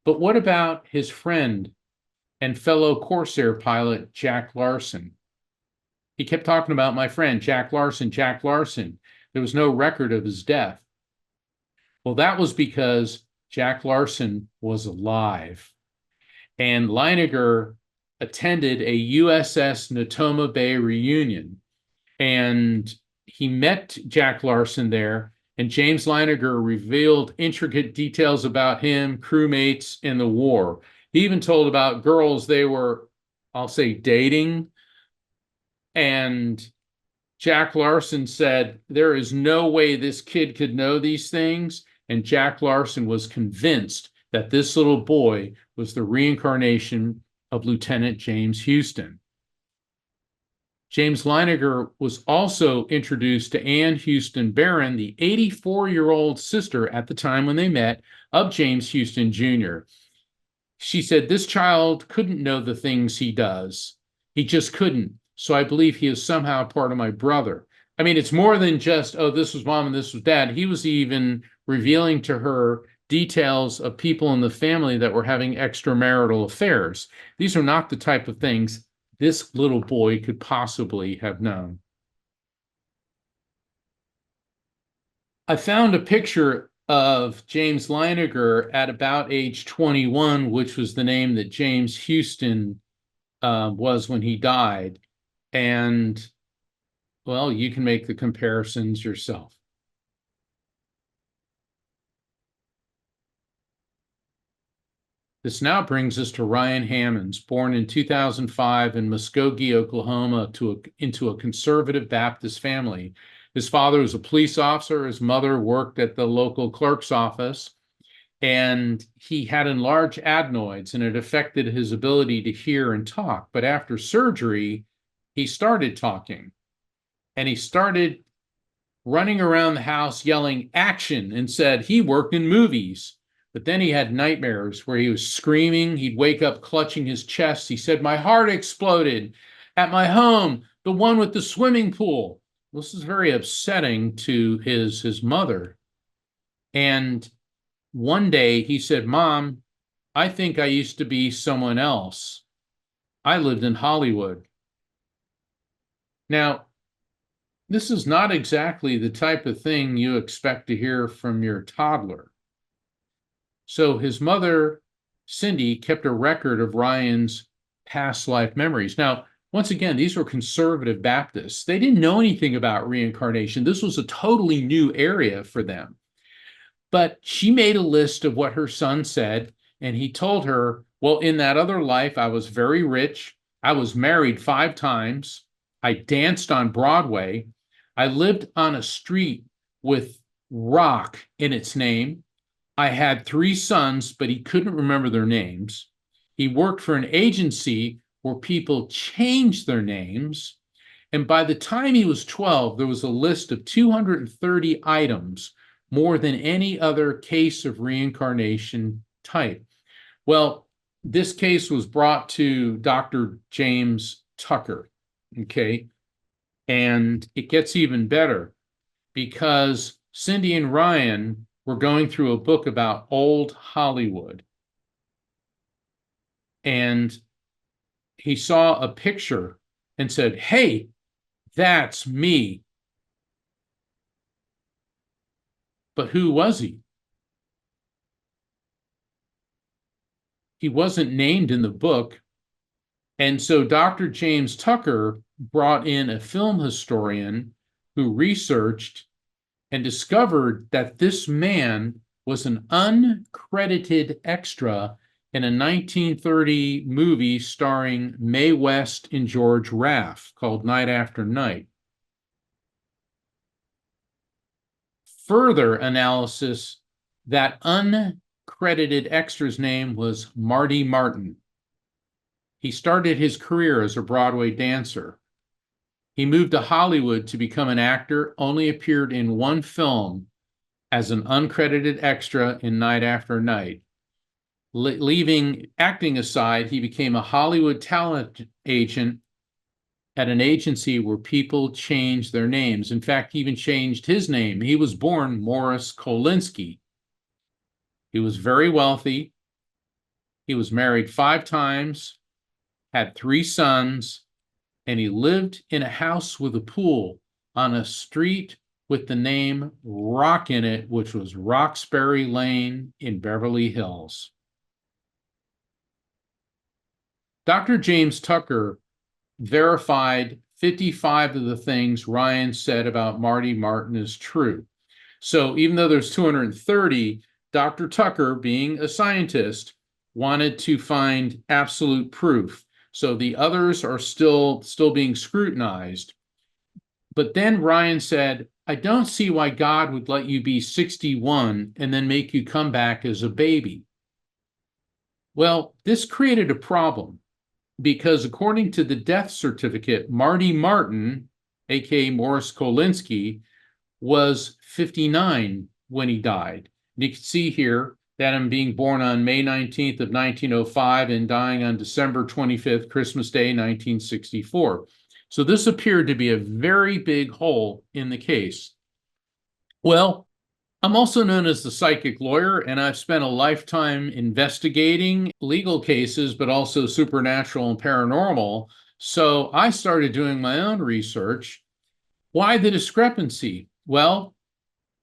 But what about his friend and fellow Corsair pilot, Jack Larson? He kept talking about my friend, Jack Larson, Jack Larson. There was no record of his death. Well, that was because Jack Larson was alive. And Leininger attended a USS Natoma Bay reunion. And he met Jack Larson there. And James Leininger revealed intricate details about him, crewmates, and the war. He even told about girls they were, I'll say, dating. And Jack Larson said, there is no way this kid could know these things. And Jack Larson was convinced that this little boy was the reincarnation of Lieutenant James Houston. James Leininger was also introduced to Anne Houston Barron, the 84-year-old sister at the time when they met of James Houston Jr. She said, this child couldn't know the things he does. He just couldn't. So I believe he is somehow part of my brother. I mean, it's more than just, oh, this was mom and this was dad. He was even revealing to her details of people in the family that were having extramarital affairs. These are not the type of things this little boy could possibly have known. I found a picture of James Leininger at about age 21, which was the name that James Houston was when he died. And, well, you can make the comparisons yourself. This now brings us to Ryan Hammons, born in 2005 in Muskogee, Oklahoma, into a conservative Baptist family. His father was a police officer. His mother worked at the local clerk's office, and he had enlarged adenoids, and it affected his ability to hear and talk. But after surgery, he started talking, and he started running around the house yelling action and said he worked in movies. But then he had nightmares where he was screaming. He'd wake up clutching his chest. He said, my heart exploded at my home, the one with the swimming pool. This is very upsetting to his mother. And one day he said, Mom, I think I used to be someone else. I lived in Hollywood. Now, this is not exactly the type of thing you expect to hear from your toddler. So his mother, Cindy, kept a record of Ryan's past life memories. Now, once again, these were conservative Baptists. They didn't know anything about reincarnation. This was a totally new area for them. But she made a list of what her son said, and he told her, well, in that other life, I was very rich. I was married 5 times. I danced on Broadway. I lived on a street with rock in its name. I had 3 sons, but he couldn't remember their names. He worked for an agency where people changed their names. And by the time he was 12, there was a list of 230 items, more than any other case of reincarnation type. Well, this case was brought to Dr. James Tucker, okay? And it gets even better because Cindy and Ryan were going through a book about old Hollywood. And he saw a picture and said, hey, that's me. But who was he? He wasn't named in the book. And so Dr. James Tucker brought in a film historian who researched and discovered that this man was an uncredited extra in a 1930 movie starring Mae West and George Raff called Night After Night. Further analysis, that uncredited extra's name was Marty Martin. He started his career as a Broadway dancer. He moved to Hollywood to become an actor, only appeared in one film as an uncredited extra in Night After Night. Leaving acting aside, he became a Hollywood talent agent at an agency where people changed their names. In fact, he even changed his name. He was born Morris Kolinsky. He was very wealthy. He was married 5 times, had 3 sons, and he lived in a house with a pool on a street with the name Rock in it, which was Roxbury Lane in Beverly Hills. Dr. James Tucker verified 55 of the things Ryan said about Marty Martin is true. So even though there's 230, Dr. Tucker, being a scientist, wanted to find absolute proof. So the others are still being scrutinized. But then Ryan said, I don't see why God would let you be 61 and then make you come back as a baby. Well, this created a problem because according to the death certificate, Marty Martin, aka Morris Kolinsky, was 59 when he died. And you can see here that him being born on May 19th of 1905 and dying on December 25th, Christmas Day, 1964. So this appeared to be a very big hole in the case. Well, I'm also known as the psychic lawyer, and I've spent a lifetime investigating legal cases, but also supernatural and paranormal. So I started doing my own research. Why the discrepancy? Well,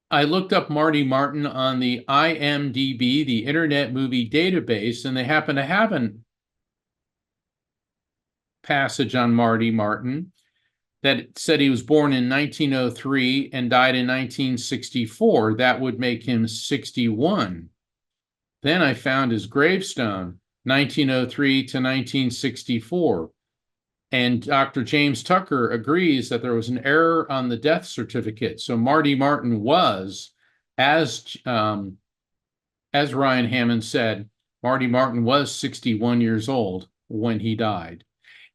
I looked up Marty Martin on the IMDb, the Internet Movie Database, and they happen to have a passage on Marty Martin that said he was born in 1903 and died in 1964. That would make him 61. Then I found his gravestone, 1903 to 1964. And Dr. James Tucker agrees that there was an error on the death certificate. So Marty Martin was, as Ryan Hammons said, Marty Martin was 61 years old when he died.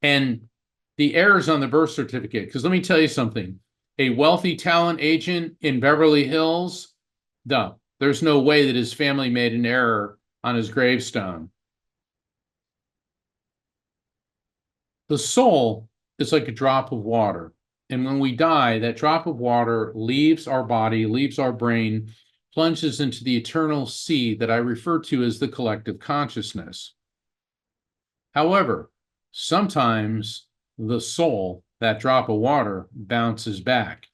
And the errors on the birth certificate, because let me tell you something, a wealthy talent agent in Beverly Hills, there's no way that his family made an error on his gravestone. The soul is like a drop of water. And when we die, that drop of water leaves our body, leaves our brain, plunges into the eternal sea that I refer to as the collective consciousness. However, sometimes the soul, that drop of water, bounces back.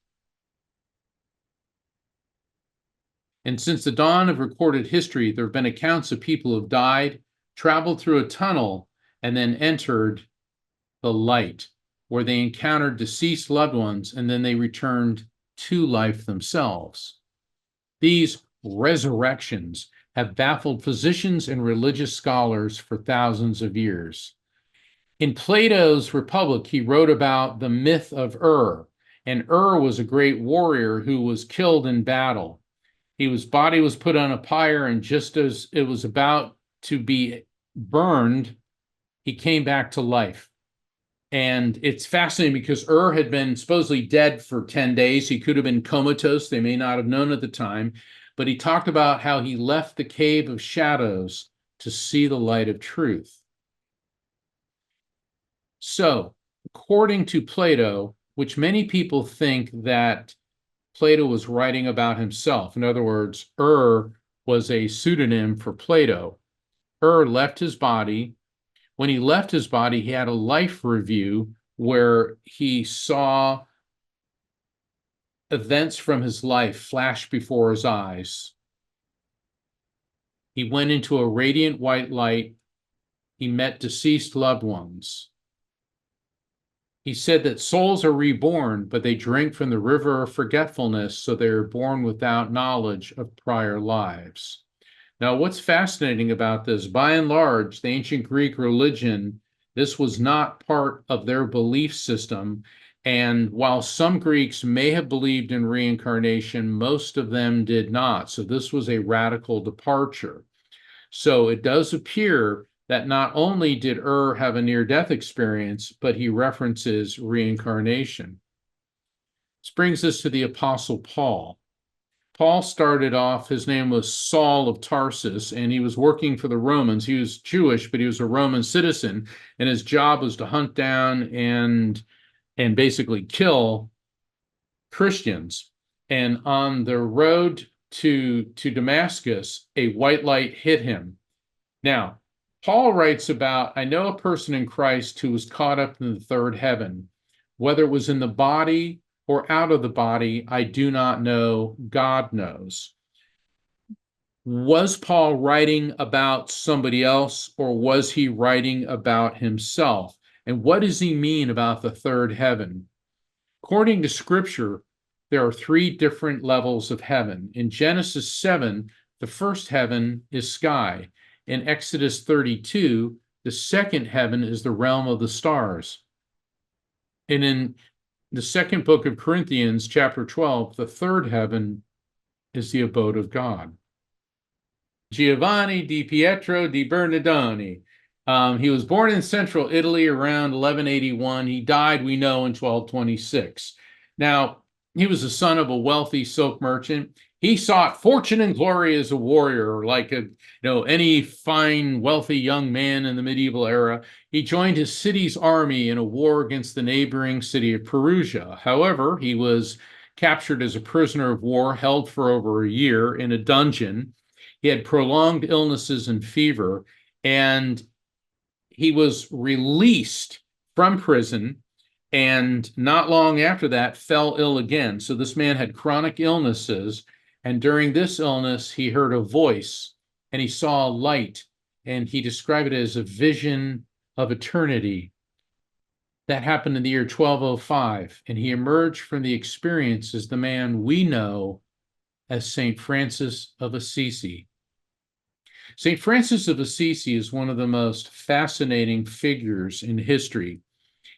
And since the dawn of recorded history, there have been accounts of people who have died, traveled through a tunnel, and then entered the light, where they encountered deceased loved ones, and then they returned to life themselves. These resurrections have baffled physicians and religious scholars for thousands of years. In Plato's Republic, he wrote about the myth of and was a great warrior who was killed in battle. His body was put on a pyre, and just as it was about to be burned, he came back to life. And it's fascinating because had been supposedly dead for 10 days. He could have been comatose. They may not have known at the time. But he talked about how he left the cave of shadows to see the light of truth. So, according to Plato, which many people think that Plato was writing about himself. In other words, was a pseudonym for Plato. Left his body. When he left his body, he had a life review where he saw events from his life flash before his eyes. He went into a radiant white light. He met deceased loved ones. He said that souls are reborn, but they drink from the river of forgetfulness, so they are born without knowledge of prior lives. Now, what's fascinating about this, by and large, the ancient Greek religion, this was not part of their belief system. And while some Greeks may have believed in reincarnation, most of them did not. So this was a radical departure. So it does appear that not only did have a near-death experience, but he references reincarnation. This brings us to the Apostle Paul. Paul started off, his name was Saul of Tarsus, and he was working for the Romans. He was Jewish, but he was a Roman citizen, and his job was to hunt down and basically kill Christians. And on the road to Damascus, a white light hit him. Now, Paul writes about, I know a person in Christ who was caught up in the third heaven. Whether it was in the body or out of the body, I do not know. God knows. Was Paul writing about somebody else, or was he writing about himself? And what does he mean about the third heaven? According to Scripture, there are three different levels of heaven. In Genesis 7, the first heaven is sky. In Exodus 32, the second heaven is the realm of the stars. And in the second book of Corinthians, chapter 12, the third heaven is the abode of God. Giovanni di Pietro di Bernardoni. He was born in central Italy around 1181. He died, we know, in 1226. Now, he was the son of a wealthy silk merchant. He sought fortune and glory as a warrior, like any fine, wealthy young man in the medieval era. He joined his city's army in a war against the neighboring city of Perugia. However, he was captured as a prisoner of war, held for over a year in a dungeon. He had prolonged illnesses and fever, and he was released from prison, and not long after that fell ill again. So this man had chronic illnesses, and during this illness, he heard a voice and he saw a light, and he described it as a vision of eternity. That happened in the year 1205, and he emerged from the experience as the man we know as St. Francis of Assisi. St. Francis of Assisi is one of the most fascinating figures in history.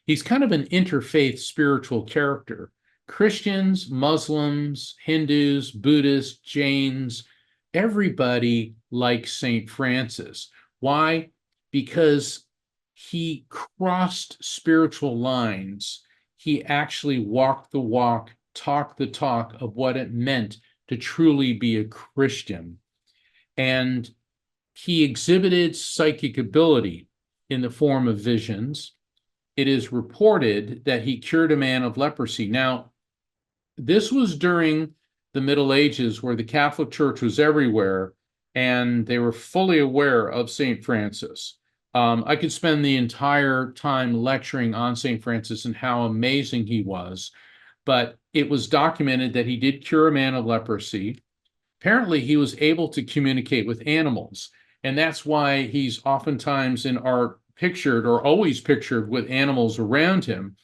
He's kind of an interfaith spiritual character. Christians, Muslims, Hindus, Buddhists, Jains, everybody likes St. Francis. Why? Because he crossed spiritual lines. He actually walked the walk, talked the talk of what it meant to truly be a Christian. And he exhibited psychic ability in the form of visions. It is reported that he cured a man of leprosy. Now, this was during the Middle Ages, where the Catholic Church was everywhere, and they were fully aware of St. Francis. I could spend the entire time lecturing on St. Francis and how amazing he was, but it was documented that he did cure a man of leprosy. Apparently, he was able to communicate with animals, and that's why he's oftentimes in art pictured, or always pictured, with animals around him.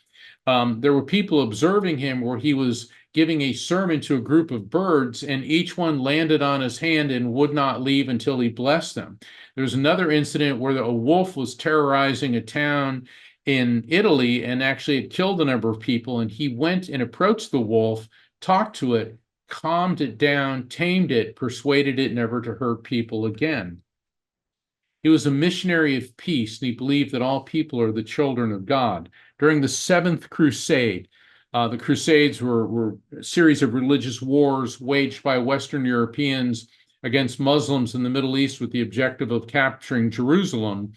There were people observing him where he was giving a sermon to a group of birds, and each one landed on his hand and would not leave until he blessed them. There's another incident where a wolf was terrorizing a town in Italy and actually had killed a number of people, and he went and approached the wolf, talked to it, calmed it down, tamed it, persuaded it never to hurt people again. He was a missionary of peace, and he believed that all people are the children of God. During the Seventh Crusade, the Crusades were a series of religious wars waged by Western Europeans against Muslims in the Middle East with the objective of capturing Jerusalem.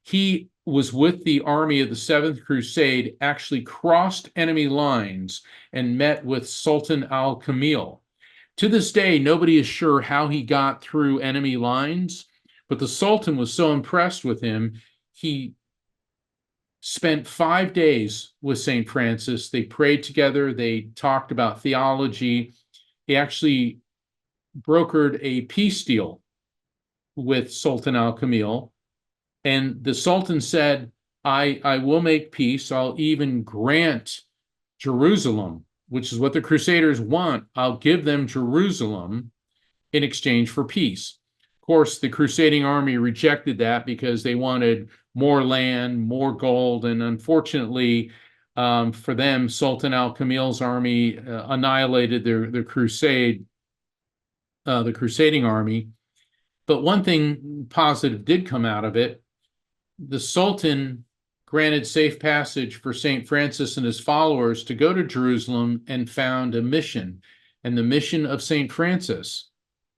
He was with the army of the Seventh Crusade, actually crossed enemy lines and met with Sultan al-Kamil. To this day, nobody is sure how he got through enemy lines, but the Sultan was so impressed with him, he spent 5 days with St. Francis. They prayed together. They talked about theology. He actually brokered a peace deal with Sultan al-Kamil. And the Sultan said, I will make peace. I'll even grant Jerusalem, which is what the Crusaders want. I'll give them Jerusalem in exchange for peace. Of course, the crusading army rejected that because they wanted more land, more gold, and unfortunately for them, Sultan al-Kamil's army annihilated the crusading army. But one thing positive did come out of it. the Sultan granted safe passage for St. Francis and his followers to go to Jerusalem and found a mission. And the mission of St. Francis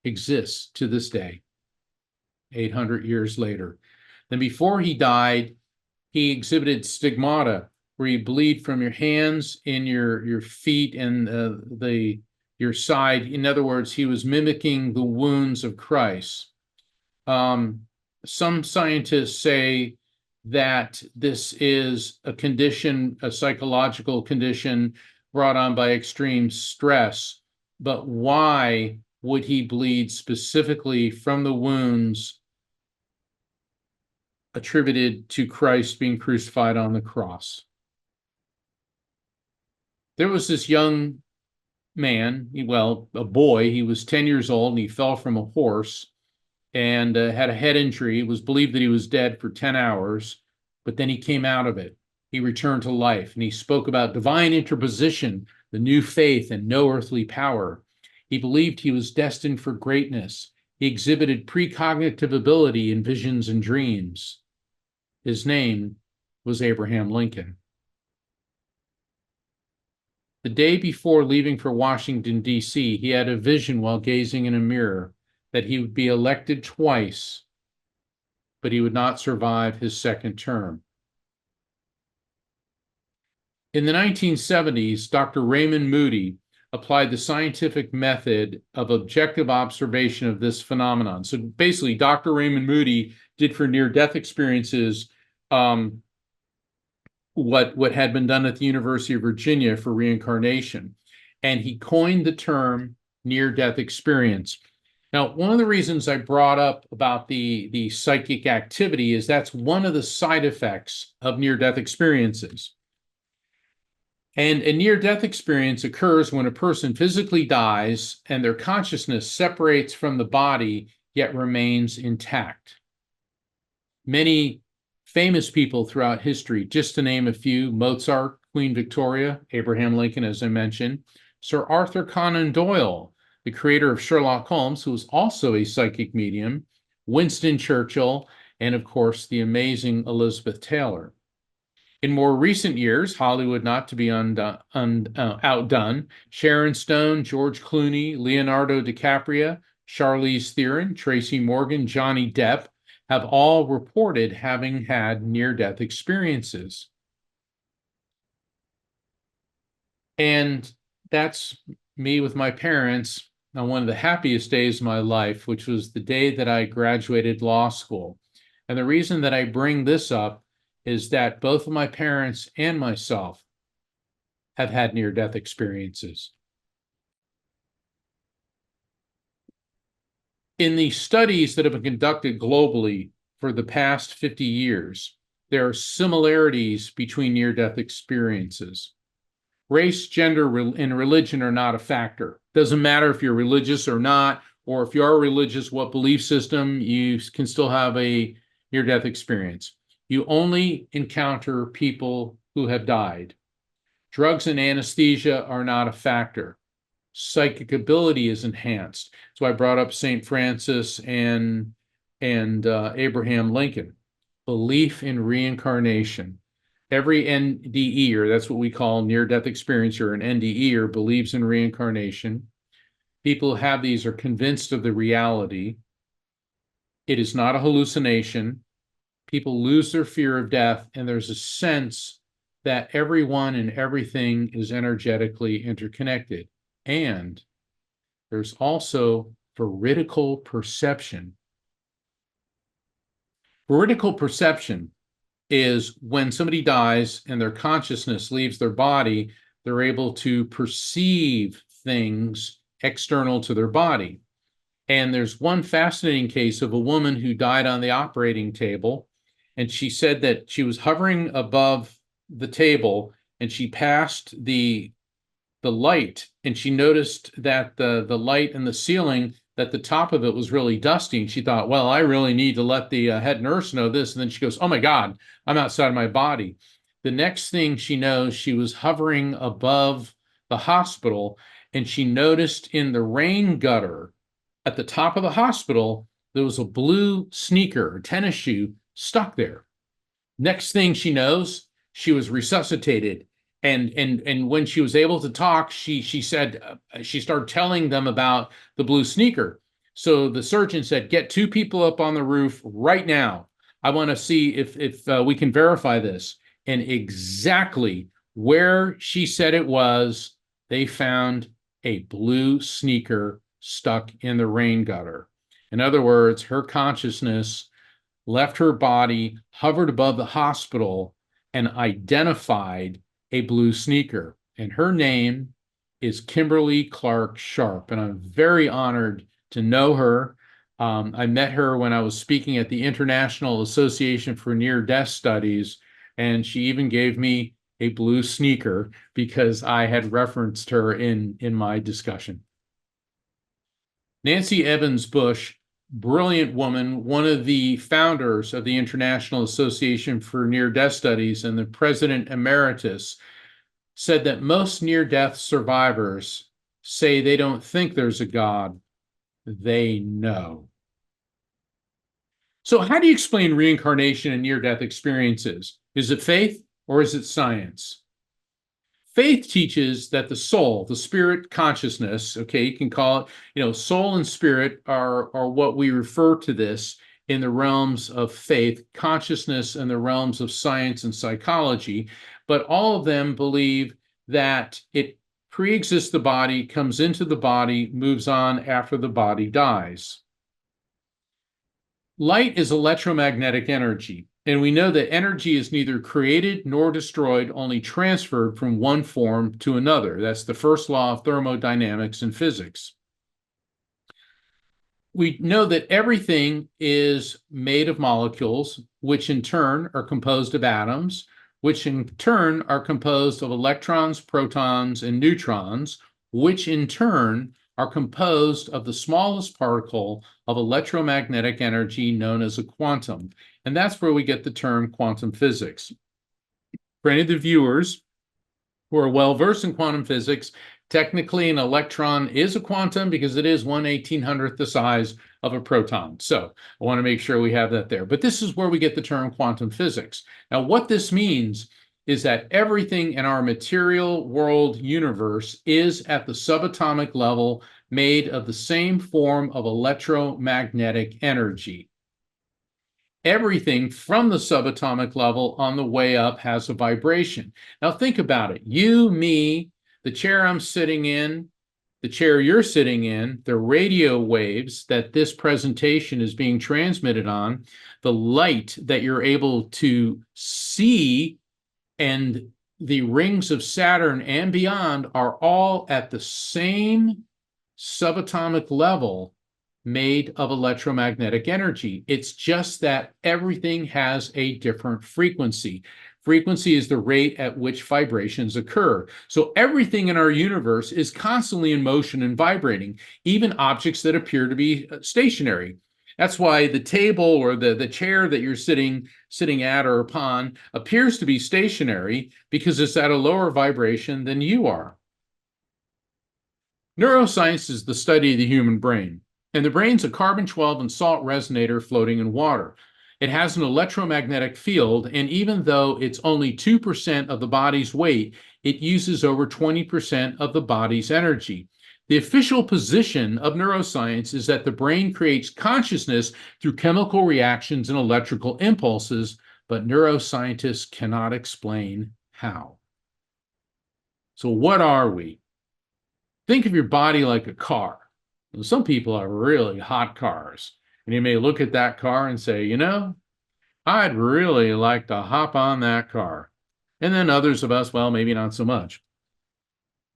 exists to this day, 800 years later. Then before he died, he exhibited stigmata, where you bleed from your hands, in your feet, and your side. In other words, he was mimicking the wounds of Christ. Some scientists say that this is a condition, a psychological condition brought on by extreme stress. But why would he bleed specifically from the wounds attributed to Christ being crucified on the cross? There was this young man, a boy. He was 10 years old, and he fell from a horse and had a head injury. It was believed that he was dead for 10 hours, but then he came out of it. He returned to life, and he spoke about divine interposition, the new faith, and no earthly power. He believed he was destined for greatness. He exhibited precognitive ability in visions and dreams. His name was Abraham Lincoln. The day before leaving for Washington, D.C., he had a vision while gazing in a mirror that he would be elected twice, but he would not survive his second term. In the 1970s, Dr. Raymond Moody applied the scientific method of objective observation of this phenomenon. So basically, Dr. Raymond Moody did for near-death experiences what had been done at the University of Virginia for reincarnation. And he coined the term near-death experience. Now, one of the reasons I brought up about the psychic activity is that's one of the side effects of near-death experiences. And a near-death experience occurs when a person physically dies and their consciousness separates from the body, yet remains intact. Many famous people throughout history, just to name a few: Mozart, Queen Victoria, Abraham Lincoln, as I mentioned, Sir Arthur Conan Doyle, the creator of Sherlock Holmes, who was also a psychic medium, Winston Churchill, and of course, the amazing Elizabeth Taylor. In more recent years, Hollywood not to be outdone, Sharon Stone, George Clooney, Leonardo DiCaprio, Charlize Theron, Tracy Morgan, Johnny Depp have all reported having had near-death experiences. And that's me with my parents on one of the happiest days of my life, which was the day that I graduated law school. And the reason that I bring this up is that both of my parents and myself have had near-death experiences. In the studies that have been conducted globally for the past 50 years, there are similarities between near-death experiences. Race, gender, and religion are not a factor. Doesn't matter if you're religious or not, or if you are religious, what belief system, you can still have a near-death experience. You only encounter people who have died. Drugs and anesthesia are not a factor. Psychic ability is enhanced. So I brought up St. Francis and Abraham Lincoln. Belief in reincarnation. Every NDE, or that's what we call near-death experience, or an NDE, or believes in reincarnation. People who have these are convinced of the reality. It is not a hallucination. People lose their fear of death, and there's a sense that everyone and everything is energetically interconnected. And there's also veridical perception. Veridical perception is when somebody dies and their consciousness leaves their body, they're able to perceive things external to their body. And there's one fascinating case of a woman who died on the operating table, and she said that she was hovering above the table and she passed the light, and she noticed that the light in the ceiling, that the top of it was really dusty. And she thought, well, I really need to let the head nurse know this. And then she goes, oh my God, I'm outside of my body. The next thing she knows, she was hovering above the hospital, and she noticed in the rain gutter at the top of the hospital, there was a blue sneaker or tennis shoe stuck there. Next thing she knows, she was resuscitated. And when she was able to talk, she said she started telling them about the blue sneaker. So the surgeon said, "Get two people up on the roof right now. I want to see if we can verify this." And exactly where she said it was, they found a blue sneaker stuck in the rain gutter. In other words, her consciousness left her body, hovered above the hospital, and identified a blue sneaker. And her name is Kimberly Clark Sharp. And I'm very honored to know her. I met her when I was speaking at the International Association for Near-Death Studies, and she even gave me a blue sneaker because I had referenced her in my discussion. Nancy Evans Bush, brilliant woman, one of the founders of the International Association for Near-Death Studies and the president emeritus, said that most near-death survivors say they don't think there's a God, they know. So how do you explain reincarnation and near-death experiences? Is it faith or is it science? Faith teaches that the soul, the spirit consciousness, okay, you can call it, soul and spirit are what we refer to this in the realms of faith, consciousness in the realms of science and psychology, but all of them believe that it pre-exists the body, comes into the body, moves on after the body dies. Light is electromagnetic energy, and we know that energy is neither created nor destroyed, only transferred from one form to another. That's the first law of thermodynamics and physics. We know that everything is made of molecules, which in turn are composed of atoms, which in turn are composed of electrons, protons, and neutrons, which in turn are composed of the smallest particle of electromagnetic energy known as a quantum. And that's where we get the term quantum physics. For any of the viewers who are well-versed in quantum physics, technically an electron is a quantum because it is 1/1800th the size of a proton. So I want to make sure we have that there. But this is where we get the term quantum physics. Now, what this means is that everything in our material world universe is at the subatomic level made of the same form of electromagnetic energy. Everything from the subatomic level on the way up has a vibration. Now think about it. You, me, the chair I'm sitting in, the chair you're sitting in, the radio waves that this presentation is being transmitted on, the light that you're able to see, and the rings of Saturn and beyond are all at the same subatomic level made of electromagnetic energy. It's just that everything has a different frequency. Frequency is the rate at which vibrations occur. So everything in our universe is constantly in motion and vibrating, even objects that appear to be stationary. That's why the table or the chair that you're sitting at or upon appears to be stationary because it's at a lower vibration than you are. Neuroscience is the study of the human brain, and the brain's a carbon-12 and salt resonator floating in water. It has an electromagnetic field, and even though it's only 2% of the body's weight, it uses over 20% of the body's energy. The official position of neuroscience is that the brain creates consciousness through chemical reactions and electrical impulses, but neuroscientists cannot explain how. So what are we? Think of your body like a car. Some people have really hot cars, and you may look at that car and say, I'd really like to hop on that car. And then others of us, well, maybe not so much.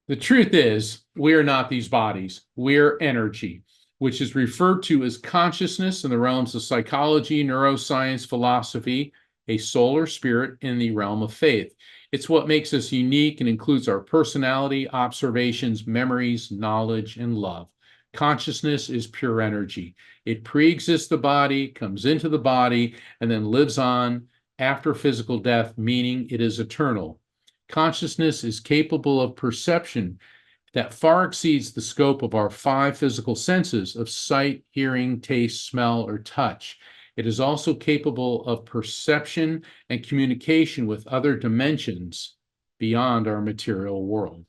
The truth is, we are not these bodies. We're energy, which is referred to as consciousness in the realms of psychology, neuroscience, philosophy, a soul or spirit in the realm of faith. It's what makes us unique and includes our personality, observations, memories, knowledge, and love. Consciousness is pure energy. It pre-exists the body, comes into the body, and then lives on after physical death, meaning it is eternal. Consciousness is capable of perception that far exceeds the scope of our 5 physical senses of sight, hearing, taste, smell, or touch. It is also capable of perception and communication with other dimensions beyond our material world.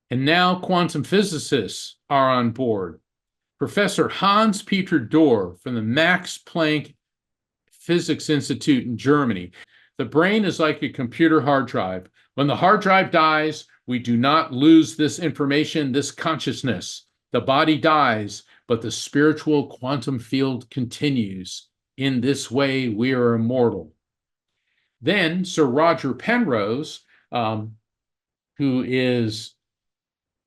And now quantum physicists are on board. Professor Hans-Peter Dohr from the Max Planck Physics Institute in Germany. The brain is like a computer hard drive. When the hard drive dies, we do not lose this information, this consciousness. The body dies, but the spiritual quantum field continues. In this way, we are immortal. Then Sir Roger Penrose, who is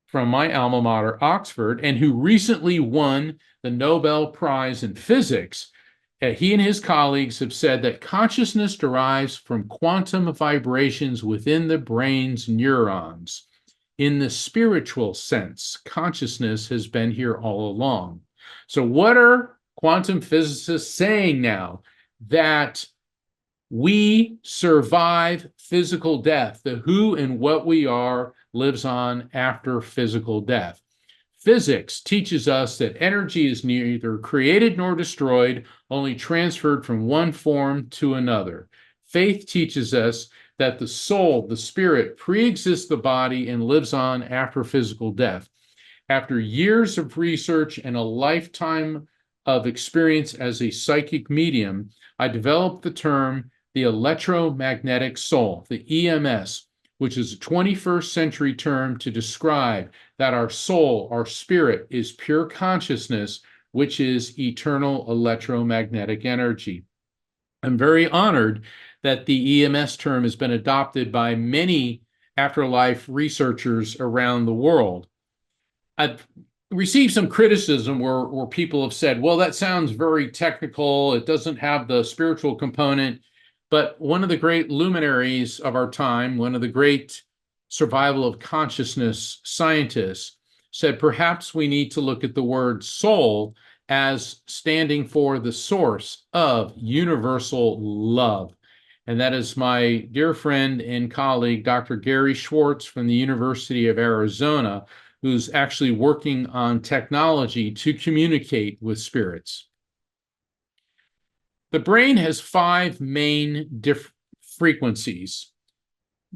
from my alma mater, Oxford, and who recently won the Nobel Prize in Physics, he and his colleagues have said that consciousness derives from quantum vibrations within the brain's neurons. In the spiritual sense, consciousness has been here all along. So what are quantum physicists saying now? That we survive physical death. The who and what we are lives on after physical death. Physics teaches us that energy is neither created nor destroyed, only transferred from one form to another. Faith teaches us that the soul, the spirit, pre-exists the body and lives on after physical death. After years of research and a lifetime of experience as a psychic medium, I developed the term the electromagnetic soul, the EMS, which is a 21st century term to describe that our soul, our spirit, is pure consciousness, which is eternal electromagnetic energy. I'm very honored that the EMS term has been adopted by many afterlife researchers around the world. I've received some criticism where people have said, well, that sounds very technical. It doesn't have the spiritual component. But one of the great luminaries of our time, one of the great survival of consciousness scientists, said perhaps we need to look at the word soul as standing for the source of universal love. And that is my dear friend and colleague, Dr. Gary Schwartz from the University of Arizona, who's actually working on technology to communicate with spirits. The brain has 5 main frequencies.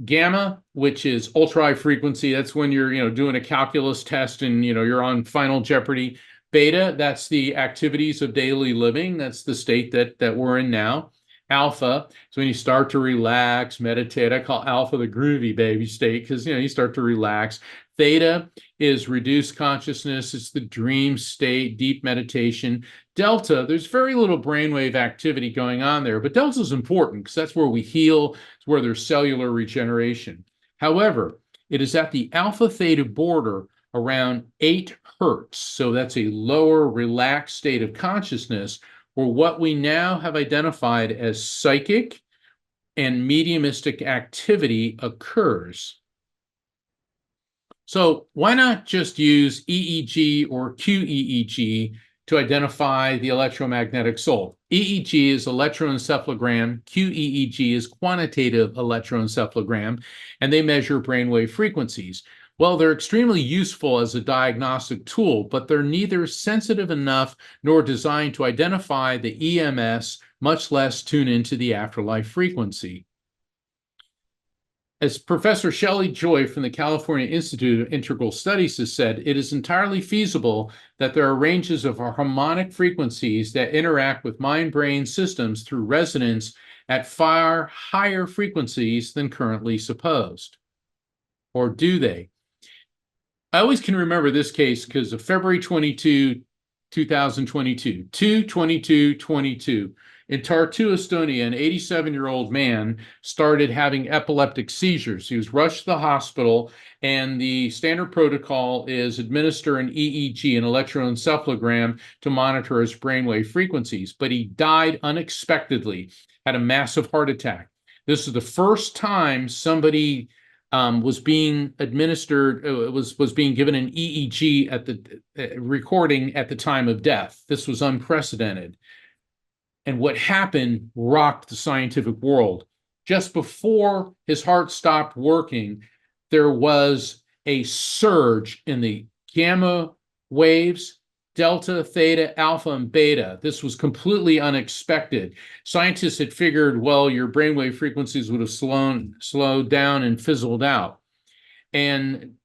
Gamma, which is ultra high frequency, that's when you're doing a calculus test and you're on Final Jeopardy. Beta, that's the activities of daily living. That's the state that we're in now. Alpha is when you start to relax, meditate. I call alpha the groovy baby state because you start to relax. Theta is reduced consciousness. It's the dream state, deep meditation. Delta, there's very little brainwave activity going on there, but delta is important because that's where we heal. It's where there's cellular regeneration. However, it is at the alpha theta border around 8 hertz. So that's a lower, relaxed state of consciousness where what we now have identified as psychic and mediumistic activity occurs. So why not just use EEG or QEEG to identify the electromagnetic soul? EEG is electroencephalogram, QEEG is quantitative electroencephalogram, and they measure brainwave frequencies. Well, they're extremely useful as a diagnostic tool, but they're neither sensitive enough nor designed to identify the EMS, much less tune into the afterlife frequency. As Professor Shelley Joy from the California Institute of Integral Studies has said, it is entirely feasible that there are ranges of harmonic frequencies that interact with mind-brain systems through resonance at far higher frequencies than currently supposed. Or do they? I always can remember this case because of February 22, 2022, 2/22/22. In Tartu, Estonia, an 87-year-old man started having epileptic seizures. He was rushed to the hospital, and the standard protocol is administer an EEG, an electroencephalogram, to monitor his brainwave frequencies. But he died unexpectedly, had a massive heart attack. This is the first time somebody was being administered, was being given an EEG at the recording at the time of death. This was unprecedented. And what happened rocked the scientific world. Just before his heart stopped working, there was a surge in the gamma waves delta, theta, alpha, and beta. This was completely unexpected. Scientists had figured, well, your brainwave frequencies would have slowed down and fizzled out. And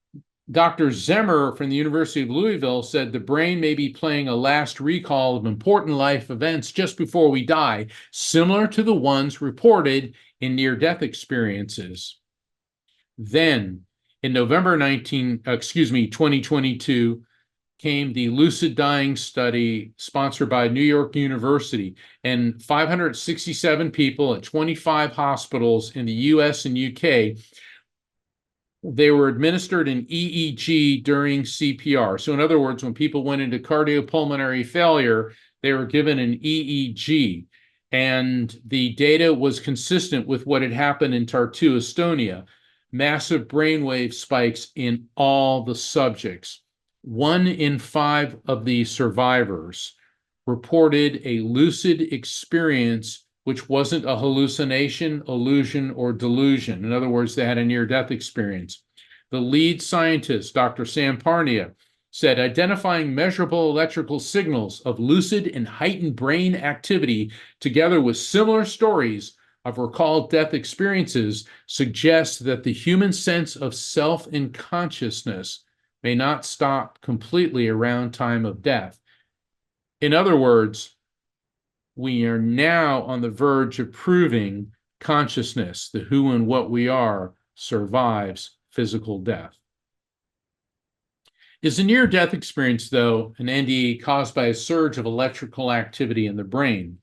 Dr. Zemmer from the University of Louisville said the brain may be playing a last recall of important life events just before we die, similar to the ones reported in near-death experiences. Then, in November 2022, came the lucid dying study sponsored by New York University, and 567 people at 25 hospitals in the US and UK, they were administered an EEG during CPR. So in other words, when people went into cardiopulmonary failure, they were given an EEG, and the data was consistent with what had happened in Tartu, Estonia. Massive brainwave spikes in all the subjects. 1 in 5 of the survivors reported a lucid experience which wasn't a hallucination, illusion, or delusion. In other words, they had a near-death experience. The lead scientist, Dr. Sam Parnia, said identifying measurable electrical signals of lucid and heightened brain activity together with similar stories of recalled death experiences suggests that the human sense of self and consciousness may not stop completely around time of death. In other words, we are now on the verge of proving consciousness, the who and what we are, survives physical death. Is a near-death experience, though, an NDE caused by a surge of electrical activity in the brain?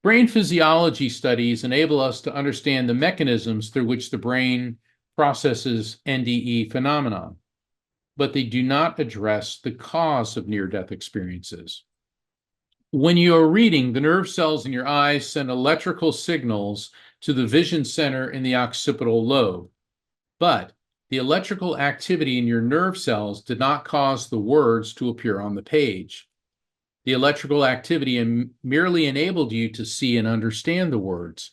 Brain physiology studies enable us to understand the mechanisms through which the brain processes NDE phenomenon, but they do not address the cause of near-death experiences. When you are reading, the nerve cells in your eyes send electrical signals to the vision center in the occipital lobe. But the electrical activity in your nerve cells did not cause the words to appear on the page. The electrical activity merely enabled you to see and understand the words.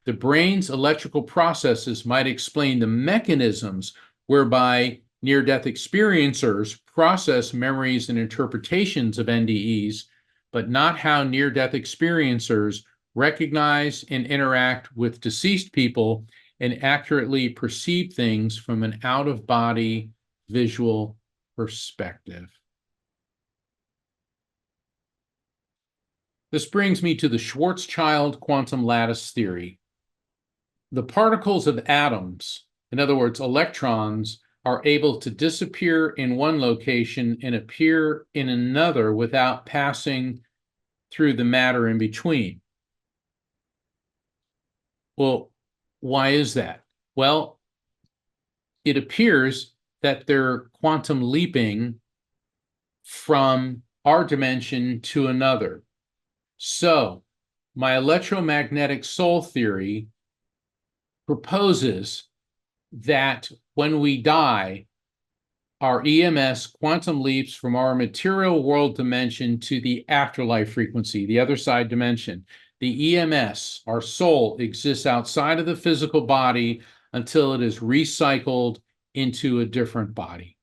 The brain's electrical processes might explain the mechanisms whereby near-death experiencers process memories and interpretations of NDEs, but not how near-death experiencers recognize and interact with deceased people and accurately perceive things from an out-of-body visual perspective. This brings me to the Schwarzschild quantum lattice theory. The particles of atoms, in other words, electrons, are able to disappear in one location and appear in another without passing through the matter in between. Well, why is that? Well, it appears that they're quantum leaping from our dimension to another. So, my electromagnetic soul theory proposes that when we die, our EMS quantum leaps from our material world dimension to the afterlife frequency, the other side dimension. The EMS, our soul, exists outside of the physical body until it is recycled into a different body.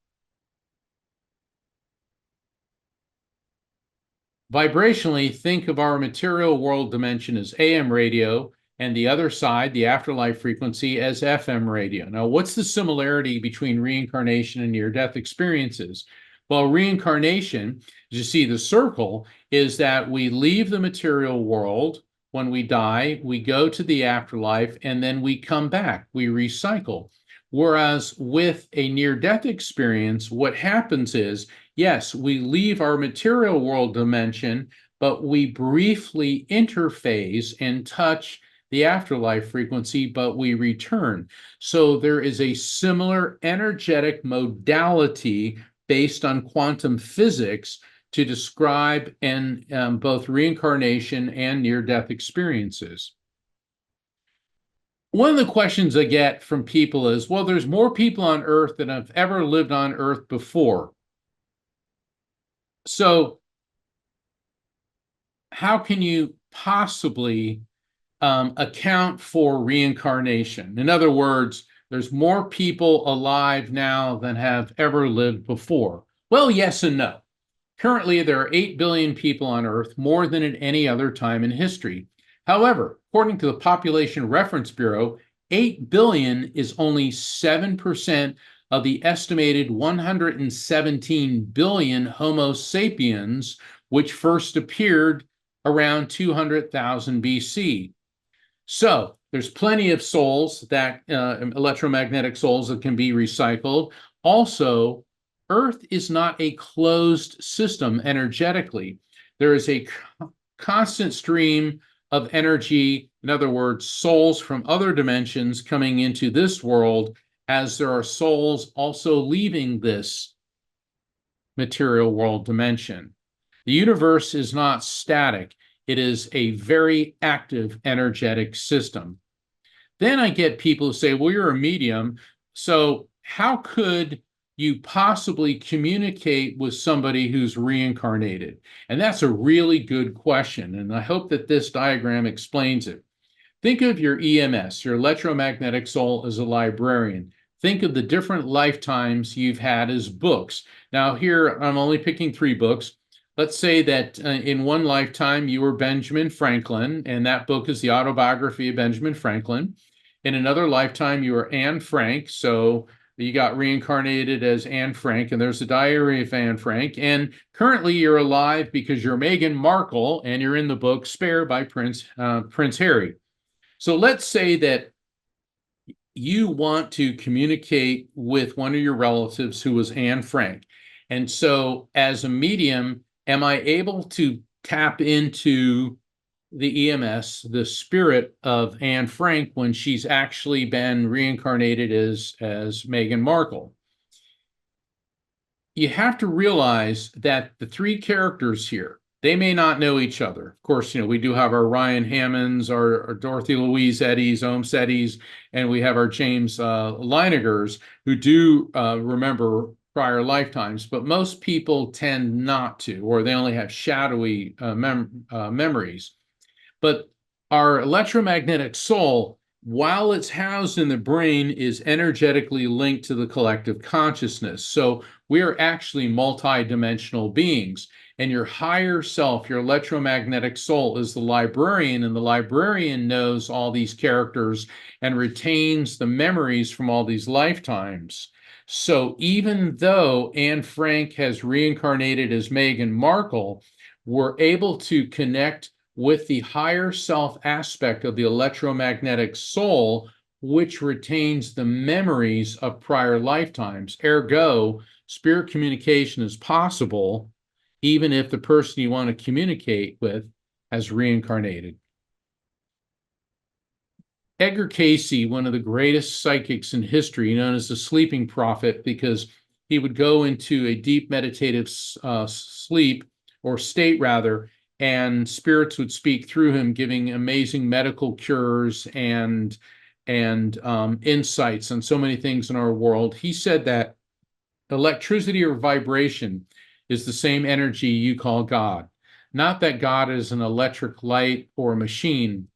Vibrationally, think of our material world dimension as AM radio, and the other side, the afterlife frequency, as FM radio. Now, what's the similarity between reincarnation and near-death experiences? Well, reincarnation, as you see the circle, is that we leave the material world when we die, we go to the afterlife, and then we come back, we recycle. Whereas with a near-death experience, what happens is, yes, we leave our material world dimension, but we briefly interface and touch the afterlife frequency, but we return. So there is a similar energetic modality based on quantum physics to describe both reincarnation and near-death experiences. One of the questions I get from people is, well, there's more people on Earth than have ever lived on Earth before. So how can you possibly account for reincarnation? In other words, there's more people alive now than have ever lived before. Well, yes and no. Currently, there are 8 billion people on Earth, more than at any other time in history. However, according to the Population Reference Bureau, 8 billion is only 7% of the estimated 117 billion Homo sapiens, which first appeared around 200,000 BC. So there's plenty of souls that electromagnetic souls that can be recycled. Also, Earth is not a closed system energetically. There is a constant stream of energy, in other words, souls from other dimensions coming into this world, as there are souls also leaving this material world dimension. The universe is not static. It is a very active energetic system. Then I get people who say, well, you're a medium, so how could you possibly communicate with somebody who's reincarnated? And that's a really good question, and I hope that this diagram explains it. Think of your EMS, your electromagnetic soul, as a librarian. Think of the different lifetimes you've had as books. Now here, I'm only picking 3 books. Let's say that in one lifetime you were Benjamin Franklin, and that book is the autobiography of Benjamin Franklin. In another lifetime, you were Anne Frank, so you got reincarnated as Anne Frank, and there's a diary of Anne Frank. And currently, you're alive because you're Meghan Markle, and you're in the book Spare by Prince Harry. So let's say that you want to communicate with one of your relatives who was Anne Frank. And so, as a medium, am I able to tap into the EMS, the spirit of Anne Frank, when she's actually been reincarnated as Meghan Markle? You have to realize that the 3 characters here, they may not know each other. Of course, we do have our Ryan Hammons, our Dorothy Louise Eddies, Om-Setis, and we have our James Leinegers, who do remember prior lifetimes, but most people tend not to, or they only have shadowy memories. But our electromagnetic soul, while it's housed in the brain, is energetically linked to the collective consciousness. So we are actually multidimensional beings. And your higher self, your electromagnetic soul, is the librarian, and the librarian knows all these characters and retains the memories from all these lifetimes. So even though Anne Frank has reincarnated as Meghan Markle, we're able to connect with the higher self aspect of the electromagnetic soul, which retains the memories of prior lifetimes. Ergo, spirit communication is possible, even if the person you want to communicate with has reincarnated. Edgar Cayce, one of the greatest psychics in history, known as the sleeping prophet, because he would go into a deep meditative sleep, or state rather, and spirits would speak through him, giving amazing medical cures and insights on so many things in our world. He said that electricity or vibration is the same energy you call God. Not that God is an electric light or a machine,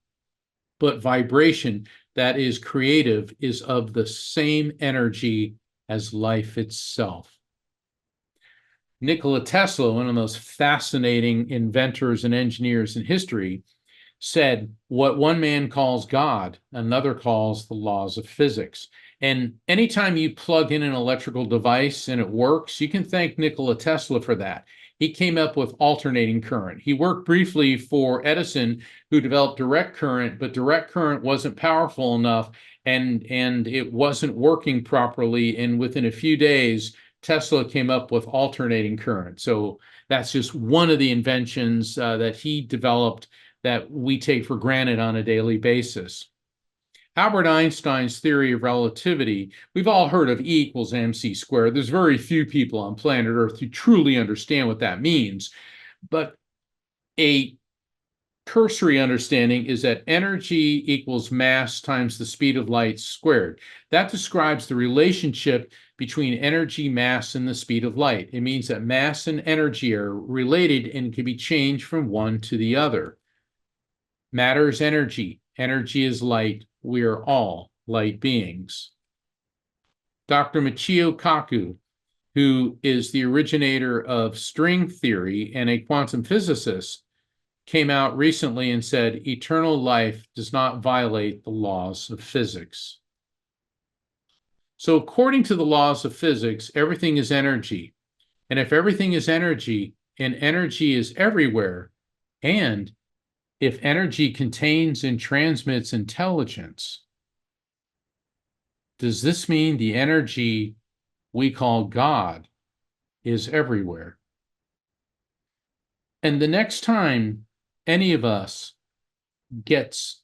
but vibration that is creative is of the same energy as life itself. Nikola Tesla, one of the most fascinating inventors and engineers in history, said, what one man calls God, another calls the laws of physics. And anytime you plug in an electrical device and it works, you can thank Nikola Tesla for that. He came up with alternating current. He worked briefly for Edison, who developed direct current, but direct current wasn't powerful enough, and it wasn't working properly. And within a few days, Tesla came up with alternating current. So that's just one of the inventions that he developed that we take for granted on a daily basis. Albert Einstein's theory of relativity, we've all heard of E equals mc squared. There's very few people on planet Earth who truly understand what that means. But a cursory understanding is that energy equals mass times the speed of light squared. That describes the relationship between energy, mass, and the speed of light. It means that mass and energy are related and can be changed from one to the other. Matter is energy. Energy is light. We are all light beings. Dr. Michio Kaku, who is the originator of string theory and a quantum physicist, came out recently and said eternal life does not violate the laws of physics. So according to the laws of physics, everything is energy. And if everything is energy, and energy is everywhere, and if energy contains and transmits intelligence, does this mean the energy we call God is everywhere? And the next time any of us gets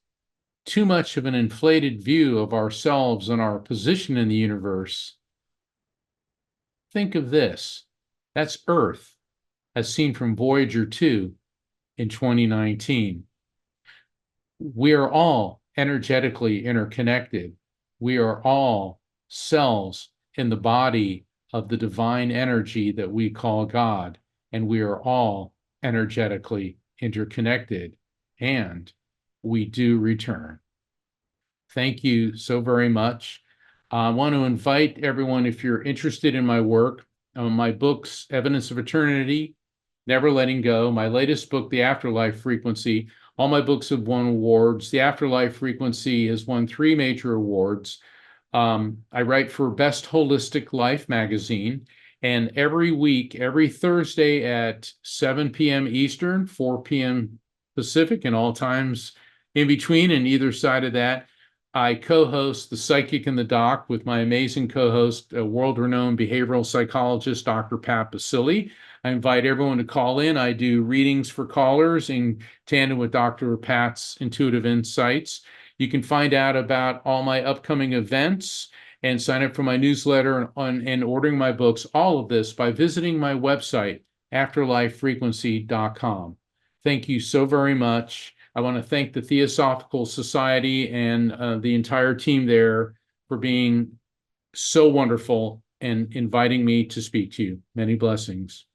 too much of an inflated view of ourselves and our position in the universe, think of this. That's Earth, as seen from Voyager 2 in 2019. We are all energetically interconnected. We are all cells in the body of the divine energy that we call God, and we are all energetically interconnected, and we do return. Thank you so very much. I want to invite everyone, if you're interested in my work, my books, Evidence of Eternity, Never Letting Go, my latest book, The Afterlife Frequency. All my books have won awards. The Afterlife Frequency has won 3 major awards. I write for Best Holistic Life magazine, and every week, every Thursday at 7 p.m. Eastern, 4 p.m. Pacific, and all times in between and either side of that, I co-host The Psychic and the Doc with my amazing co-host, world-renowned behavioral psychologist, Dr. Pat Basili. I invite everyone to call in. I do readings for callers in tandem with Dr. Pat's intuitive insights. You can find out about all my upcoming events and sign up for my newsletter and ordering my books, all of this by visiting my website, afterlifefrequency.com. Thank you so very much. I want to thank the Theosophical Society and the entire team there for being so wonderful and inviting me to speak to you. Many blessings.